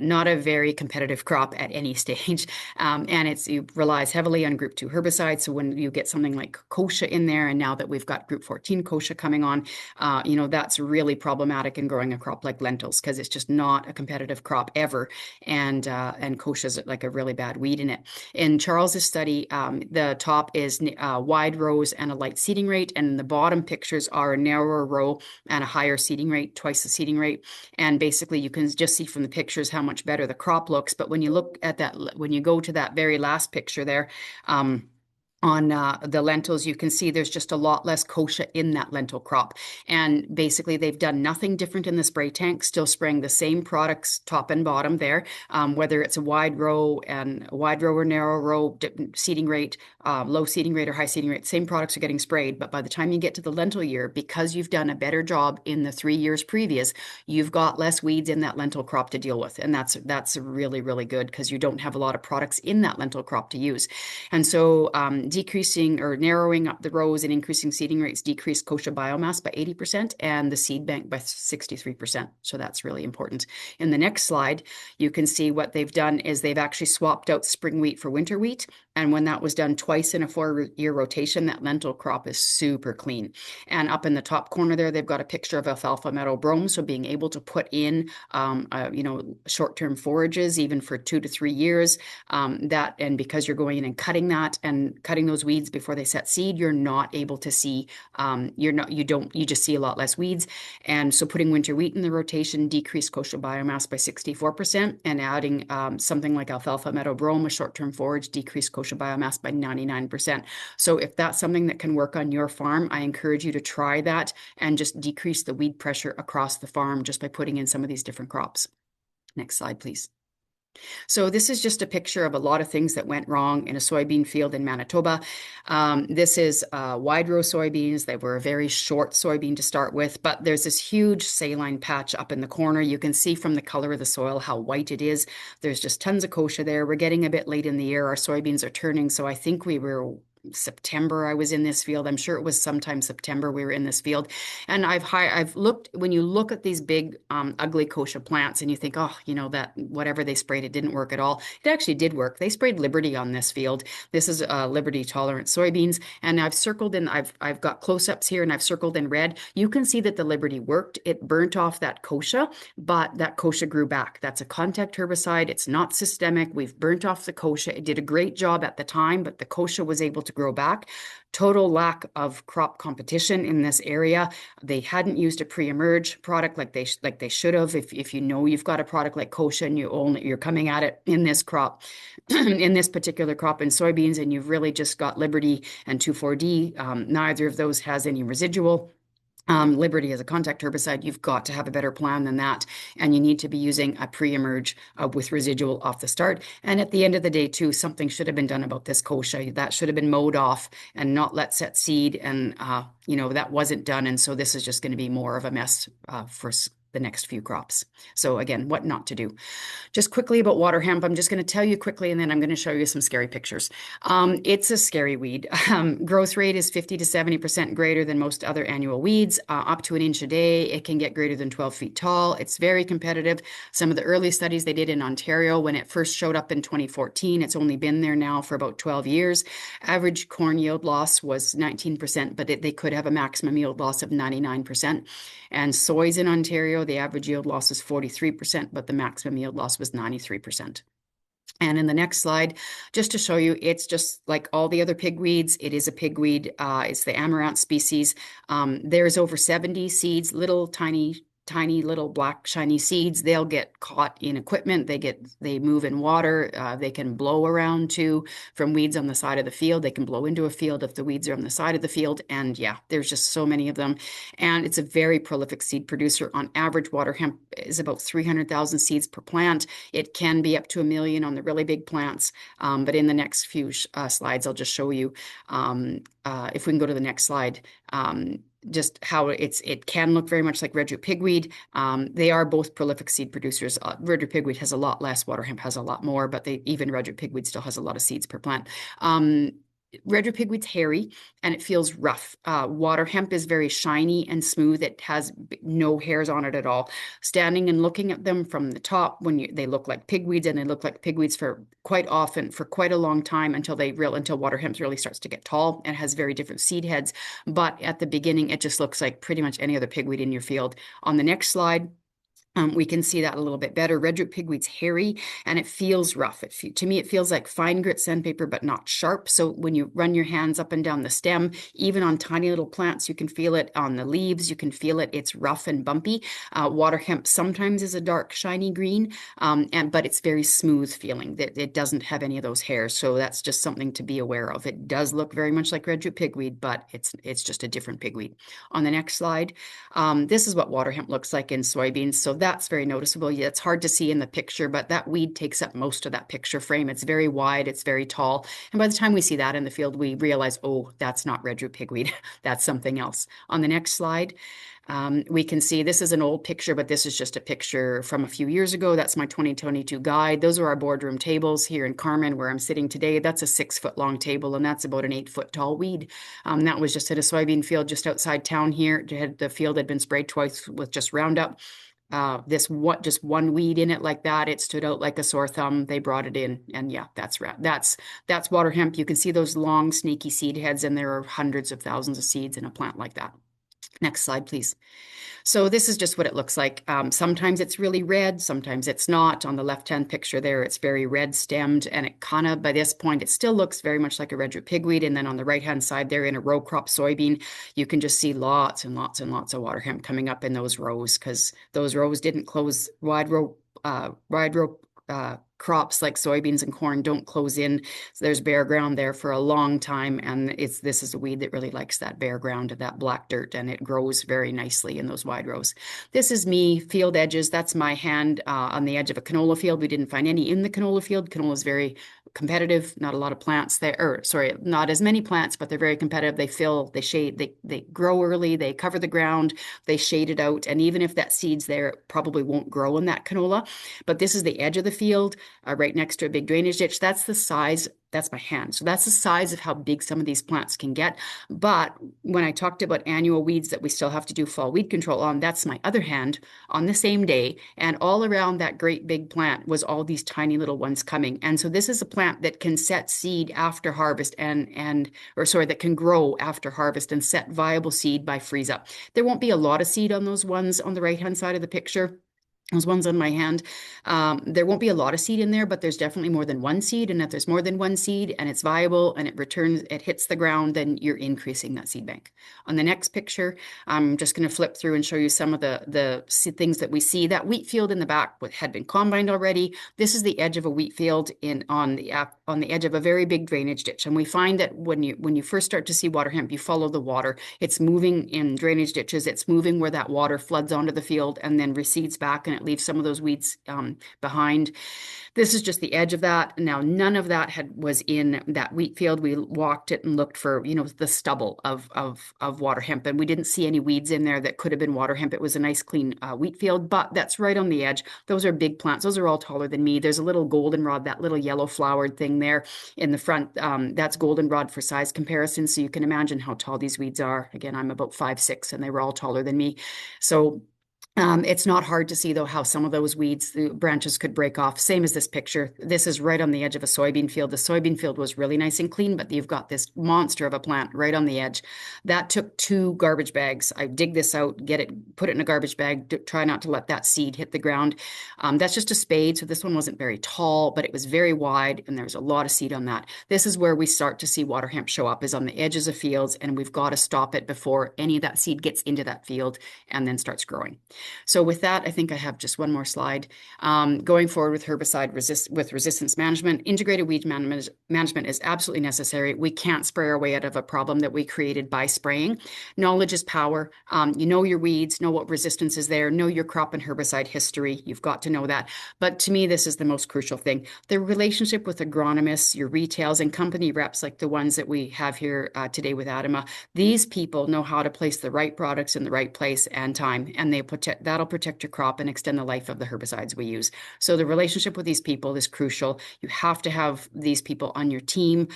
not a very competitive crop at any stage. And it relies heavily on group 2 herbicides. So when you get something like kochia in there, and now that we've got group 14 kochia coming on, that's really problematic in growing a crop like lentils because it's just not a competitive crop ever. And kochia is like a really bad weed in it. In Charles's study, the top is wide rows and a light seeding rate, and the bottom pictures are a narrower row and a higher seeding rate, twice the seeding rate. And basically you can just see from the pictures how much better the crop looks. But when you look at that, when you go to that very last picture there, on the lentils, you can see there's just a lot less kochia in that lentil crop. And basically they've done nothing different in the spray tank, still spraying the same products top and bottom there, whether it's a wide row or narrow row, seeding rate, low seeding rate or high seeding rate, same products are getting sprayed. But by the time you get to the lentil year, because you've done a better job in the 3 years previous, you've got less weeds in that lentil crop to deal with. And that's really, really good because you don't have a lot of products in that lentil crop to use. And so decreasing or narrowing up the rows and increasing seeding rates decreased kochia biomass by 80% and the seed bank by 63%. So that's really important. In the next slide, you can see what they've done is they've actually swapped out spring wheat for winter wheat. And when that was done twice in a 4-year rotation, that lentil crop is super clean. And up in the top corner there, they've got a picture of alfalfa meadow brome. So being able to put in, short-term forages, even for 2 to 3 years, and because you're going in and cutting those weeds before they set seed, you're not able to see, you just see a lot less weeds. And so putting winter wheat in the rotation decreased kochia biomass by 64%, and adding something like alfalfa meadow brome, a short-term forage, decreased kochia biomass by 99%. So if that's something that can work on your farm, I encourage you to try that and just decrease the weed pressure across the farm just by putting in some of these different crops. Next slide, please. So this is just a picture of a lot of things that went wrong in a soybean field in Manitoba. This is wide row soybeans. They were a very short soybean to start with, but there's this huge saline patch up in the corner. You can see from the color of the soil how white it is. There's just tons of kochia there. We're getting a bit late in the year. Our soybeans are turning, so I think we were September I was in this field. I'm sure it was sometime September we were in this field. And I've looked, when you look at these big, ugly kochia plants and you think, oh, that whatever they sprayed, it didn't work at all. It actually did work. They sprayed Liberty on this field. This is Liberty tolerant soybeans. And I've circled in, I've got close-ups here and I've circled in red. You can see that the Liberty worked. It burnt off that kochia, but that kochia grew back. That's a contact herbicide. It's not systemic. We've burnt off the kochia. It did a great job at the time, but the kochia was able to grow back. Total lack of crop competition in this area. They hadn't used a pre-emerge product like they should have. If you know you've got a product like kochia and you're coming at it in this crop, in this particular crop in soybeans, and you've really just got Liberty and 2,4-D, neither of those has any residual. Liberty as a contact herbicide, you've got to have a better plan than that. And you need to be using a pre-emerge with residual off the start. And at the end of the day, too, something should have been done about this kochia. That should have been mowed off and not let set seed. And, that wasn't done. And so this is just going to be more of a mess for the next few crops. So again, what not to do. Just quickly about water hemp, I'm just going to tell you quickly, and then I'm going to show you some scary pictures. It's a scary weed. Growth rate is 50 to 70% greater than most other annual weeds, up to an inch a day. It can get greater than 12 feet tall. It's very competitive. Some of the early studies they did in Ontario, when it first showed up in 2014, it's only been there now for about 12 years. Average corn yield loss was 19%, but they could have a maximum yield loss of 99%. And soys in Ontario, the average yield loss was 43%, but the maximum yield loss was 93%. And in the next slide, just to show you, it's just like all the other pigweeds. It is a pigweed. It's the amaranth species. There's over 70 seeds, little tiny little black shiny seeds. They'll get caught in equipment. They move in water. They can blow around too from weeds on the side of the field. They can blow into a field if the weeds are on the side of the field. And yeah, there's just so many of them. And it's a very prolific seed producer. On average, water hemp is about 300,000 seeds per plant. It can be up to 1 million on the really big plants. But in the next few slides, I'll just show you, if we can go to the next slide, just how it can look very much like red root pigweed. They are both prolific seed producers. Red root pigweed has a lot less, water hemp has a lot more, but even red root pigweed still has a lot of seeds per plant. Red root pigweed's hairy and it feels rough. Water hemp is very shiny and smooth. It has no hairs on it at all. Standing and looking at them from the top, they look like pigweeds, and they look like pigweeds for quite a long time until water hemp really starts to get tall and has very different seed heads. But at the beginning, it just looks like pretty much any other pigweed in your field. On the next slide, we can see that a little bit better. Red root pigweed's hairy and it feels rough. To me, it feels like fine grit sandpaper, but not sharp. So when you run your hands up and down the stem, even on tiny little plants, you can feel it on the leaves. You can feel it. It's rough and bumpy. Water hemp sometimes is a dark, shiny green, but it's very smooth feeling. It doesn't have any of those hairs. So that's just something to be aware of. It does look very much like red root pigweed, but it's just a different pigweed. On the next slide, this is what water hemp looks like in soybeans. So that's very noticeable. Yeah, it's hard to see in the picture, but that weed takes up most of that picture frame. It's very wide, it's very tall. And by the time we see that in the field, we realize, oh, that's not red root pigweed. That's something else. On the next slide, we can see this is an old picture, but this is just a picture from a few years ago. That's my 2022 guide. Those are our boardroom tables here in Carmen, where I'm sitting today. That's a 6-foot long table, and that's about an 8-foot tall weed. That was just at a soybean field just outside town here. The field had been sprayed twice with just Roundup. Just one weed in it like that. It stood out like a sore thumb. They brought it in, and yeah, that's water hemp. You can see those long, snaky seed heads, and there are hundreds of thousands of seeds in a plant like that. Next slide, please. So this is just what it looks like. Sometimes it's really red, sometimes it's not. On the left-hand picture there, it's very red stemmed, and it kind of, by this point, it still looks very much like a red root pigweed. And then on the right-hand side there in a row crop soybean, you can just see lots and lots and lots of water hemp coming up in those rows, because those rows didn't close. Wide row crops like soybeans and corn don't close in. So there's bare ground there for a long time. And this is a weed that really likes that bare ground, that black dirt, and it grows very nicely in those wide rows. This is me, field edges. That's my hand on the edge of a canola field. We didn't find any in the canola field. Canola is very competitive, not a lot of plants there, or sorry, not as many plants, but they're very competitive. They shade, they grow early, they cover the ground, they shade it out. And even if that seed's there, it probably won't grow in that canola. But this is the edge of the field, right next to a big drainage ditch. That's the size That's my hand. So that's the size of how big some of these plants can get. But when I talked about annual weeds that we still have to do fall weed control on, that's my other hand on the same day. And all around that great big plant was all these tiny little ones coming. And so this is a plant that can set seed after harvest or sorry, that can grow after harvest and set viable seed by freeze up. There won't be a lot of seed on those ones on the right-hand side of the picture. Those ones on my hand, there won't be a lot of seed in there, but there's definitely more than one seed. And if there's more than one seed and it's viable and it hits the ground, then you're increasing that seed bank. On the next picture, I'm just going to flip through and show you some of the things that we see. That wheat field in the back had been combined already. This is the edge of a wheat field on the edge of a very big drainage ditch. And we find that when you first start to see water hemp, you follow the water. It's moving in drainage ditches. It's moving where that water floods onto the field and then recedes back, and it leaves some of those weeds behind. This is just the edge of that. Now, none of that was in that wheat field. We walked it and looked for, the stubble of water hemp, and we didn't see any weeds in there that could have been water hemp. It was a nice, clean wheat field, but that's right on the edge. Those are big plants. Those are all taller than me. There's a little goldenrod, that little yellow flowered thing there in the front. That's goldenrod for size comparison. So you can imagine how tall these weeds are. Again, I'm about 5'6", and they were all taller than me. So it's not hard to see, though, how some of those weeds, the branches could break off. Same as this picture. This is right on the edge of a soybean field. The soybean field was really nice and clean, but you've got this monster of a plant right on the edge. That took 2 garbage bags. I dig this out, put it in a garbage bag, try not to let that seed hit the ground. That's just a spade, so this one wasn't very tall, but it was very wide, and there's a lot of seed on that. This is where we start to see water hemp show up, is on the edges of fields, and we've got to stop it before any of that seed gets into that field and then starts growing. So with that, I think I have just one more slide. Going forward with resistance management, integrated weed management is absolutely necessary. We can't spray our way out of a problem that we created by spraying. Knowledge is power. You know your weeds, know what resistance is there, know your crop and herbicide history. You've got to know that. But to me, this is the most crucial thing. The relationship with agronomists, your retails, and company reps like the ones that we have here today with Adama. These people know how to place the right products in the right place and time, and that'll protect your crop and extend the life of the herbicides we use. So the relationship with these people is crucial. You have to have these people on your team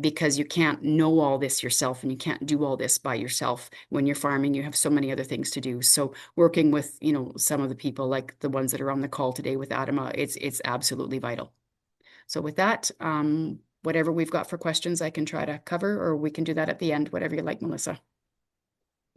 because you can't know all this yourself, and you can't do all this by yourself. When you're farming, you have so many other things to do. So working with, some of the people like the ones that are on the call today with Adama, it's absolutely vital. So with that, whatever we've got for questions, I can try to cover, or we can do that at the end, whatever you like, Melissa.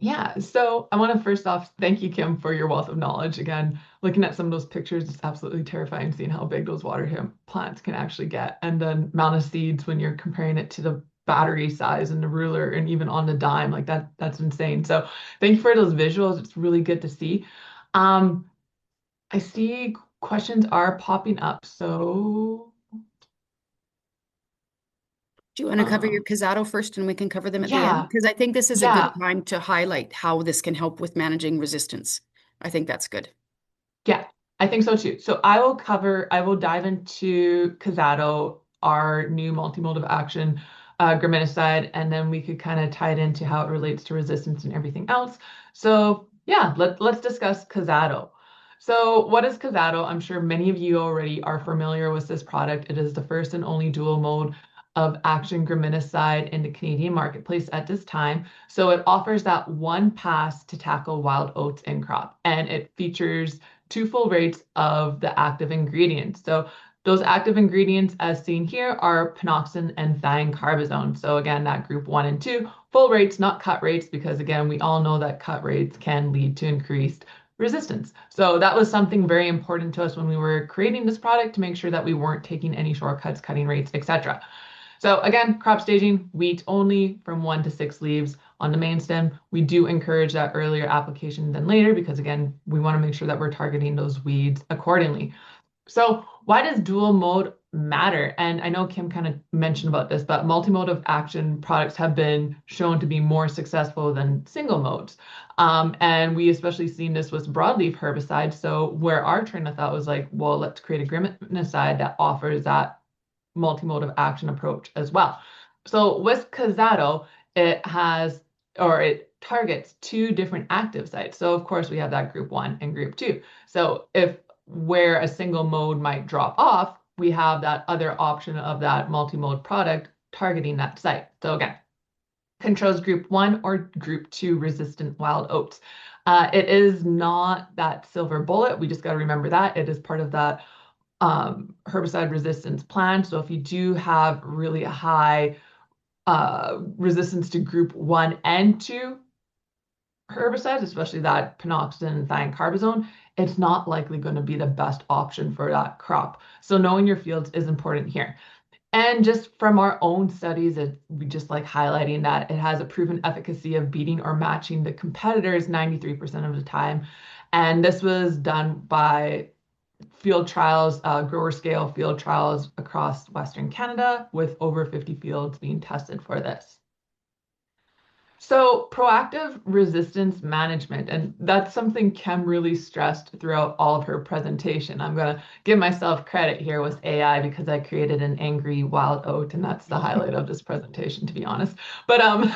Yeah, so I want to first off thank you, Kim, for your wealth of knowledge. Again, looking at some of those pictures, it's absolutely terrifying seeing how big those water hemp plants can actually get. And then amount of seeds when you're comparing it to the battery size and the ruler and even on the dime, like that's insane. So thank you for those visuals. It's really good to see. Um, I see questions are popping up. So Do you want to cover your um, Casado first and we can cover them at the end? yeah, Because I think this is a good yeah. time to highlight how this can help with managing resistance. I think that's good. Yeah, I think so too. So I will dive into Casado, our new multi-mode of action graminicide, and then we could kind of tie it into how it relates to resistance and everything else. So yeah, let's discuss Casado. So what is Casado? I'm sure many of you already are familiar with this product. It is the first and only dual mode of action graminicide in the Canadian marketplace at this time. So it offers that one pass to tackle wild oats in crop, and it features 2 full rates of the active ingredients. So those active ingredients, as seen here, are pinoxin and thiacarbazone. So again, that group 1 and 2, full rates, not cut rates, because again, we all know that cut rates can lead to increased resistance. So that was something very important to us when we were creating this product, to make sure that we weren't taking any shortcuts, cutting rates, etc. So again, crop staging, wheat only from 1 to 6 leaves on the main stem. We do encourage that earlier application than later, because again, we want to make sure that we're targeting those weeds accordingly. So why does dual mode matter? And I know Kim kind of mentioned about this, but multi-mode of action products have been shown to be more successful than single modes. And we especially seen this with broadleaf herbicides. So where our train of thought was like, well, let's create a graminicide that offers that multi-mode of action approach as well. So with Casado, it targets 2 different active sites. So of course we have that group 1 and group 2. So if where a single mode might drop off, we have that other option of that multimode product targeting that site. So again, controls group 1 or group 2 resistant wild oats. It is not that silver bullet. We just got to remember that it is part of that herbicide resistance plan. So if you do have really high resistance to group 1 and 2 herbicides, especially that pinoxidine and thiacarbazone, it's not likely going to be the best option for that crop. So knowing your fields is important here. And just from our own studies, we just like highlighting that it has a proven efficacy of beating or matching the competitors 93% of the time. And this was done by field trials, grower scale field trials across Western Canada, with over 50 fields being tested for this. So proactive resistance management, and that's something Kim really stressed throughout all of her presentation. I'm going to give myself credit here with AI because I created an angry wild oat, and that's the highlight of this presentation, to be honest. But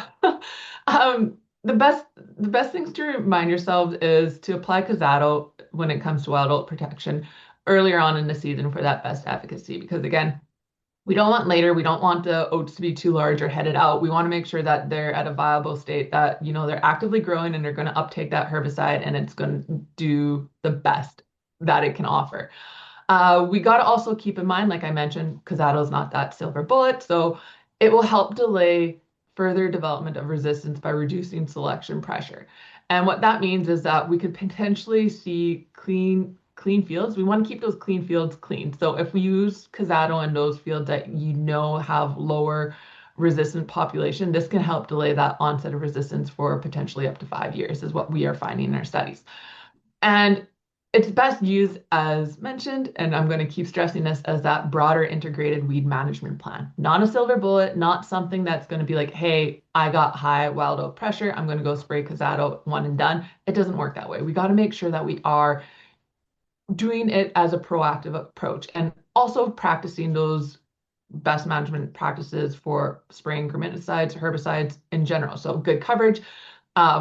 the best things to remind yourselves is to apply Cazado when it comes to wild oat protection earlier on in the season for that best efficacy. Because again, we don't want later. We don't want the oats to be too large or headed out. We want to make sure that they're at a viable state, that, you know, they're actively growing and they're going to uptake that herbicide and it's going to do the best that it can offer. We got to also keep in mind, like I mentioned, Cazado is not that silver bullet, so it will help delay further development of resistance by reducing selection pressure. And what that means is that we could potentially see clean fields. We want to keep those clean fields clean. So if we use Cazado in those fields that you know have lower resistant population, this can help delay that onset of resistance for potentially up to 5 years, is what we are finding in our studies. And it's best used, as mentioned, and I'm going to keep stressing this, as that broader integrated weed management plan. Not a silver bullet, not something that's going to be like, hey, I got high wild oat pressure, I'm going to go spray Cazado, one and done. It doesn't work that way. We got to make sure that we are doing it as a proactive approach and also practicing those best management practices for spraying graminicides, herbicides in general. So good coverage.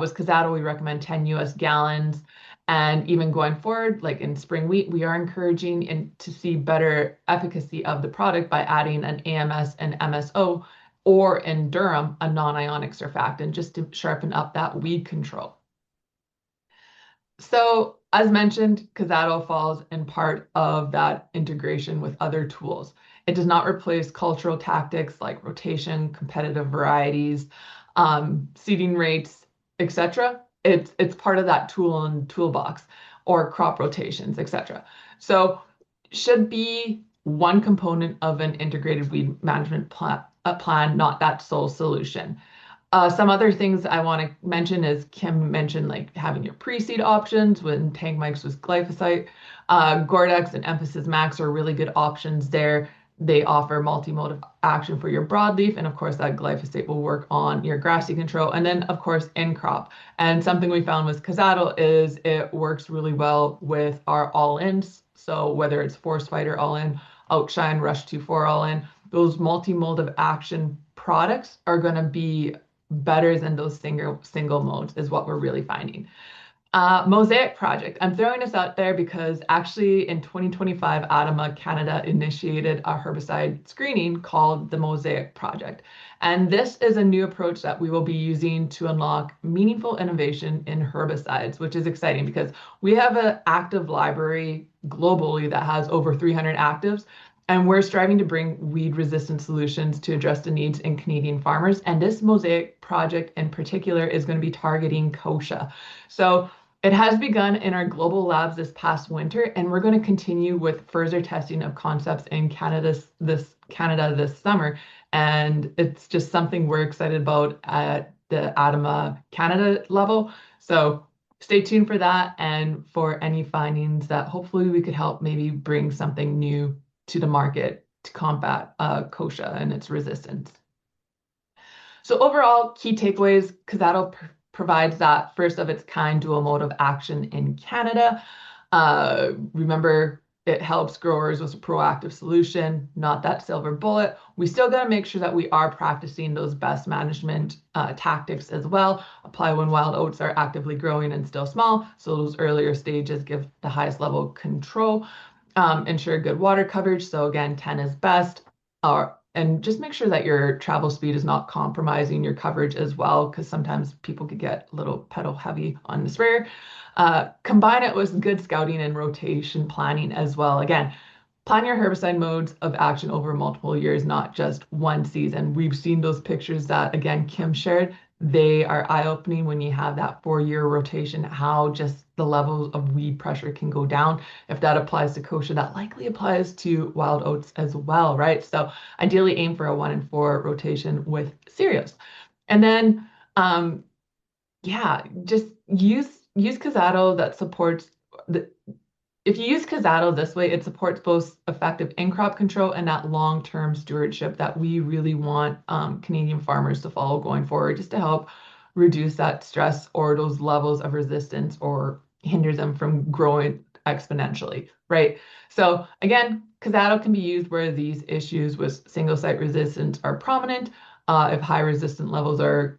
With Cazado, we recommend 10 US gallons. And even going forward, like in spring wheat, we are encouraging to see better efficacy of the product by adding an AMS and MSO, or in durum, a non-ionic surfactant, just to sharpen up that weed control. So as mentioned, Cazado falls in part of that integration with other tools. It does not replace cultural tactics like rotation, competitive varieties, seeding rates, etc. It's part of that tool and toolbox, or crop rotations, etc. So should be one component of an integrated weed management plan, not that sole solution. Some other things I want to mention is Kim mentioned like having your pre-seed options when tank mics with glyphosate. Gordex and Emphasis Max are really good options there. They offer multi-mode of action for your broadleaf, and of course that glyphosate will work on your grassy control. And then of course in crop. And something we found with Cazado is it works really well with our all-ins. So whether it's Force Fighter all-in, Outshine, Rush 2,4 all-in, those multi-mode of action products are going to be better than those single modes, is what we're really finding. Mosaic project. I'm throwing this out there because actually in 2025, ADAMA Canada initiated a herbicide screening called the Mosaic Project. And this is a new approach that we will be using to unlock meaningful innovation in herbicides, which is exciting because we have an active library globally that has over 300 actives. And we're striving to bring weed-resistant solutions to address the needs in Canadian farmers. And this Mosaic project in particular is going to be targeting kochia. So it has begun in our global labs this past winter, and we're going to continue with further testing of concepts in Canada this summer. And it's just something we're excited about at the ADAMA Canada level. So stay tuned for that and for any findings that hopefully we could help maybe bring something new to the market to combat kochia and its resistance. So overall, key takeaways: Cazado provides that first of its kind dual mode of action in Canada. Remember, it helps growers with a proactive solution, not that silver bullet. We still got to make sure that we are practicing those best management tactics as well. Apply when wild oats are actively growing and still small, so those earlier stages give the highest level of control. Ensure good water coverage. So again, 10 is best. And just make sure that your travel speed is not compromising your coverage as well, because sometimes people could get a little pedal heavy on the sprayer. Combine it with good scouting and rotation planning as well. Again, plan your herbicide modes of action over multiple years, not just one season. We've seen those pictures that, again, Kim shared. They are eye-opening when you have that 4-year rotation, how just the levels of weed pressure can go down. If that applies to kochia, that likely applies to wild oats as well, right? So ideally aim for a 1 and 4 rotation with cereals. And then yeah, just use Kazado that supports the if you use Kazado this way, it supports both effective in-crop control and that long-term stewardship that we really want Canadian farmers to follow going forward, just to help reduce that stress or those levels of resistance or hinders them from growing exponentially, right? So again, Kazado can be used where these issues with single-site resistance are prominent. If high resistant levels are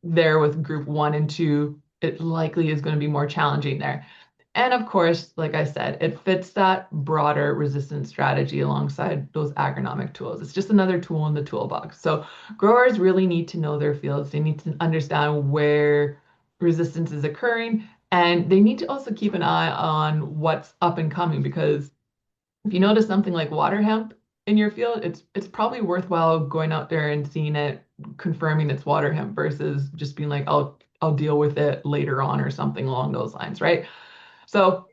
there with group 1 and 2, it likely is going to be more challenging there. And of course, like I said, it fits that broader resistance strategy alongside those agronomic tools. It's just another tool in the toolbox. So growers really need to know their fields. They need to understand where resistance is occurring, and they need to also keep an eye on what's up and coming, because if you notice something like water hemp in your field, it's probably worthwhile going out there and seeing it, confirming it's water hemp versus just being like, I'll deal with it later on or something along those lines, right? So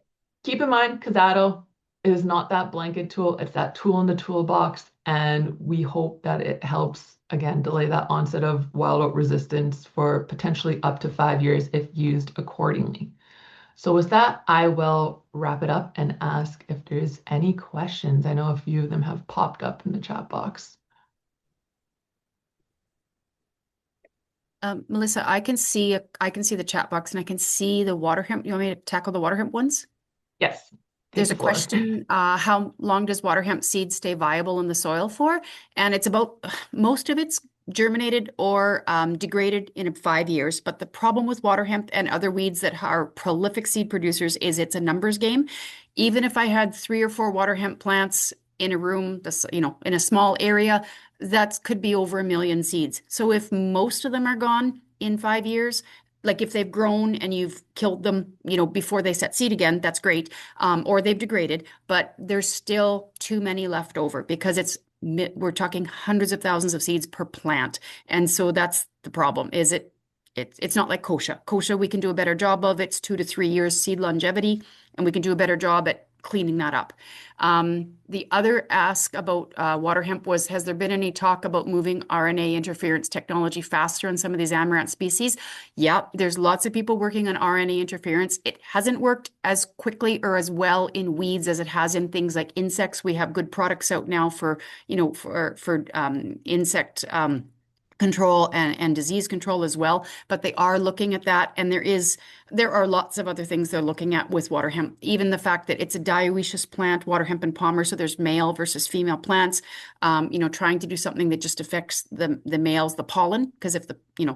keep in mind, Kazado is not that blanket tool. It's that tool in the toolbox, and we hope that it helps, again, delay that onset of wild oat resistance for potentially up to 5 years if used accordingly. So with that, I will wrap it up and ask if there's any questions. I know a few of them have popped up in the chat box. Melissa, I can see the chat box and I can see the water hemp. You want me to tackle the water hemp ones? Yes, take There's the a floor. question, how long does water hemp seed stay viable in the soil for? And it's about most of it's germinated or degraded in 5 years. But the problem with water hemp and other weeds that are prolific seed producers is it's a numbers game. Even if I had 3 or 4 water hemp plants in a room, in a small area, that could be over 1 million seeds. So if most of them are gone in 5 years, like if they've grown and you've killed them, before they set seed again, that's great. Or they've degraded, but there's still too many left over because we're talking hundreds of thousands of seeds per plant. And so that's the problem, is it's not like kochia. Kochia, we can do a better job of. It's 2 to 3 years seed longevity, and we can do a better job at cleaning that up. The other ask about water hemp was, has there been any talk about moving RNA interference technology faster on some of these amaranth species? Yeah, there's lots of people working on RNA interference. It hasn't worked as quickly or as well in weeds as it has in things like insects. We have good products out now for, insect control and disease control as well, but they are looking at that. And there are lots of other things they're looking at with water hemp. Even the fact that it's a dioecious plant, water hemp and palmer, so there's male versus female plants. Trying to do something that just affects the males, the pollen, because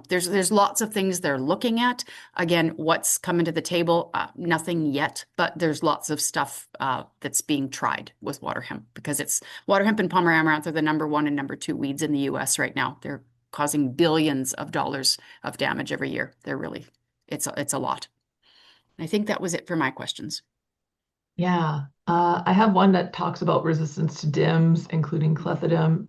there's lots of things they're looking at. Again, what's coming to the table? Nothing yet, but there's lots of stuff that's being tried with water hemp, because it's water hemp and palmer amaranth are the #1 and #2 weeds in the U.S. right now. They're causing billions of dollars of damage every year. It's a lot. I think that was it for my questions. Yeah, I have one that talks about resistance to DIMs, including clethodim,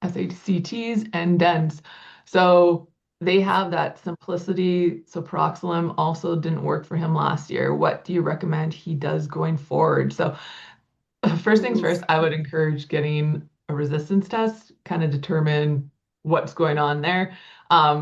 SHCTs, and DENS. So they have that simplicity. So Proxylum also didn't work for him last year. What do you recommend he does going forward? So first things Oof. first, I would encourage getting a resistance test, kind of determine what's going on there,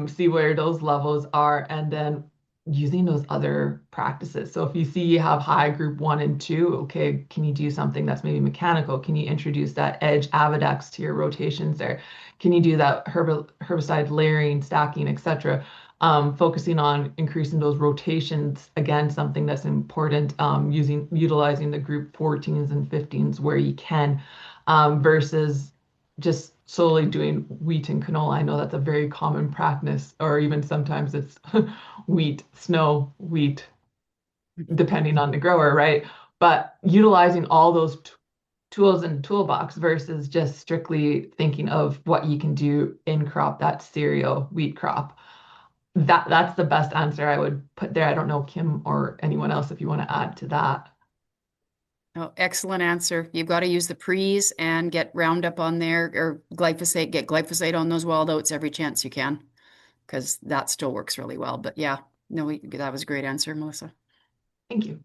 see where those levels are, and then using those other practices. So if you see you have high group 1 and 2, okay, can you do something that's maybe mechanical? Can you introduce that edge Avidex to your rotations there? Can you do that herbicide layering, stacking, etc.? Focusing on increasing those rotations, again, something that's important, utilizing the group 14s and 15s where you can, versus just solely doing wheat and canola. I know that's a very common practice, or even sometimes it's wheat, snow, wheat, depending on the grower, right? but utilizing all those tools in the toolbox versus just strictly thinking of what you can do in crop, that cereal wheat crop. That's the best answer I would put there. I don't know, Kim or anyone else, if you want to add to that. Oh, excellent answer. You've got to use the pre's and get Roundup on there or glyphosate, get glyphosate on those wild oats every chance you can, because that still works really well. But yeah, no, that was a great answer, Melissa. Thank you.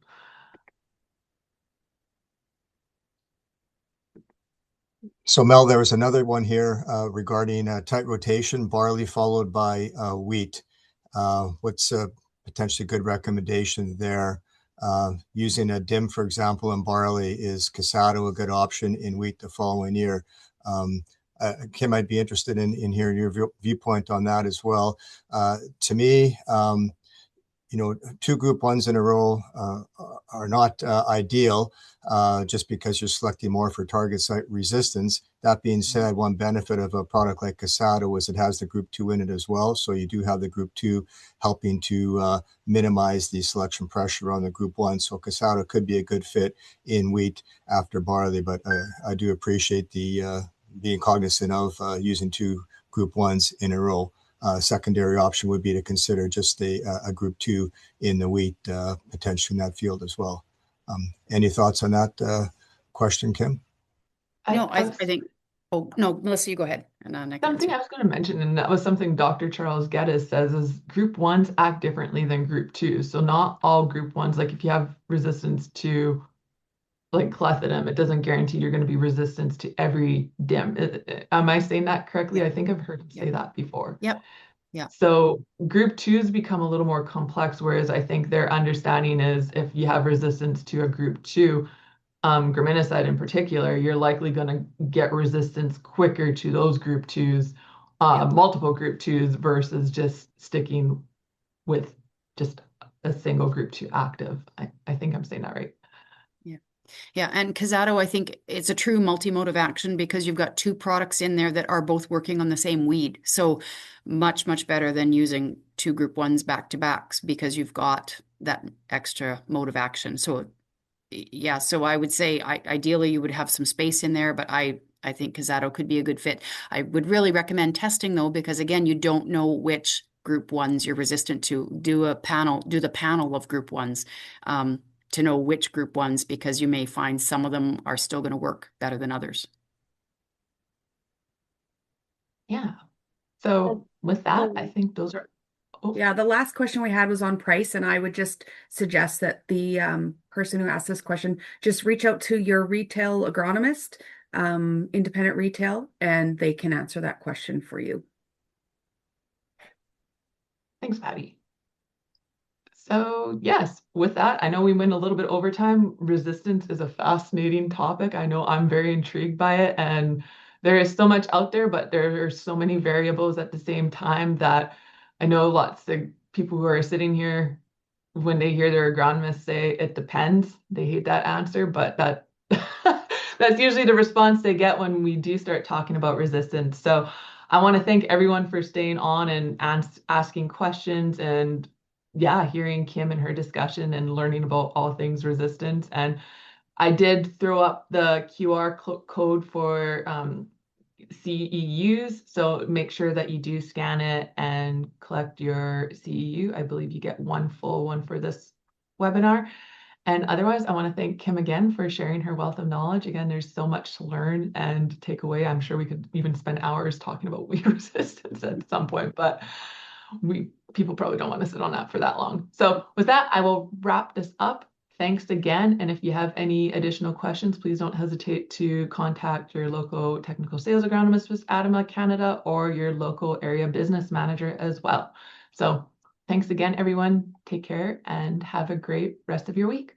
So Mel, there was another one here regarding tight rotation, barley followed by wheat. What's a potentially good recommendation there? Using a dim, for example, in barley, is Casado a good option in wheat the following year? Kim, I'd be interested in hearing your viewpoint on that as well. To me, two group ones in a row are not ideal just because you're selecting more for target site resistance. That being said, one benefit of a product like Casado is it has the group two in it as well. So you do have the group two helping to minimize the selection pressure on the group one. So Casado could be a good fit in wheat after barley, but I do appreciate the being cognizant of using two group ones in a row. Secondary option would be to consider just a group two in the wheat, potentially in that field as well. Any thoughts on that question, Kim? No, I I was think, oh, no, Melissa, you go ahead and then I can something answer. I was going to mention, and that was something Dr. Charles Geddes says, is group ones act differently than group twos. So not all group ones, like if you have resistance to like clethodim, it doesn't guarantee you're going to be resistant to every dim. Am I saying that correctly? Yep, I think I've heard him say yep, that before. yep, yeah, So group twos become a little more complex, whereas I think their understanding is if you have resistance to a group two, graminicide in particular, you're likely going to get resistance quicker to those group twos, yep, multiple group twos versus just sticking with just a single group two active. I think I'm saying that right. yeah. Yeah, and Casado, I think it's a true multi-mode of action because you've got two products in there that are both working on the same weed. So much, much better than using two group ones back to backs because you've got that extra mode of action. So yeah, so I would say ideally you would have some space in there, but I think Casado could be a good fit. I would really recommend testing though, because again, you don't know which group ones you're resistant to. Do the panel of group ones. To know which group ones because you may find some of them are still going to work better than others. Yeah. Oh, So with that, I oh, think those are, oh, yeah, the last question we had was on price, and I would just suggest that the person who asked this question just reach out to your retail agronomist, independent retail, and they can answer that question for you. thanks, Patty. So yes, with that, I know we went a little bit over time. Resistance is a fascinating topic. I know I'm very intrigued by it, and there is so much out there, but there are so many variables at the same time that I know lots of people who are sitting here, when they hear their agronomist say it depends, they hate that answer, but that that's usually the response they get when we do start talking about resistance. So I want to thank everyone for staying on and asking questions and yeah, hearing Kim and her discussion and learning about all things resistance. And I did throw up the QR code for CEUs. So make sure that you do scan it and collect your CEU. I believe you get one full one for this webinar. And otherwise, I want to thank Kim again for sharing her wealth of knowledge. Again, there's so much to learn and take away. I'm sure we could even spend hours talking about weed resistance at some point, but people probably don't want to sit on that for that long. So with that, I will wrap this up. Thanks again. And if you have any additional questions, please don't hesitate to contact your local technical sales agronomist with Adama Canada or your local area business manager as well. So thanks again, everyone. Take care and have a great rest of your week.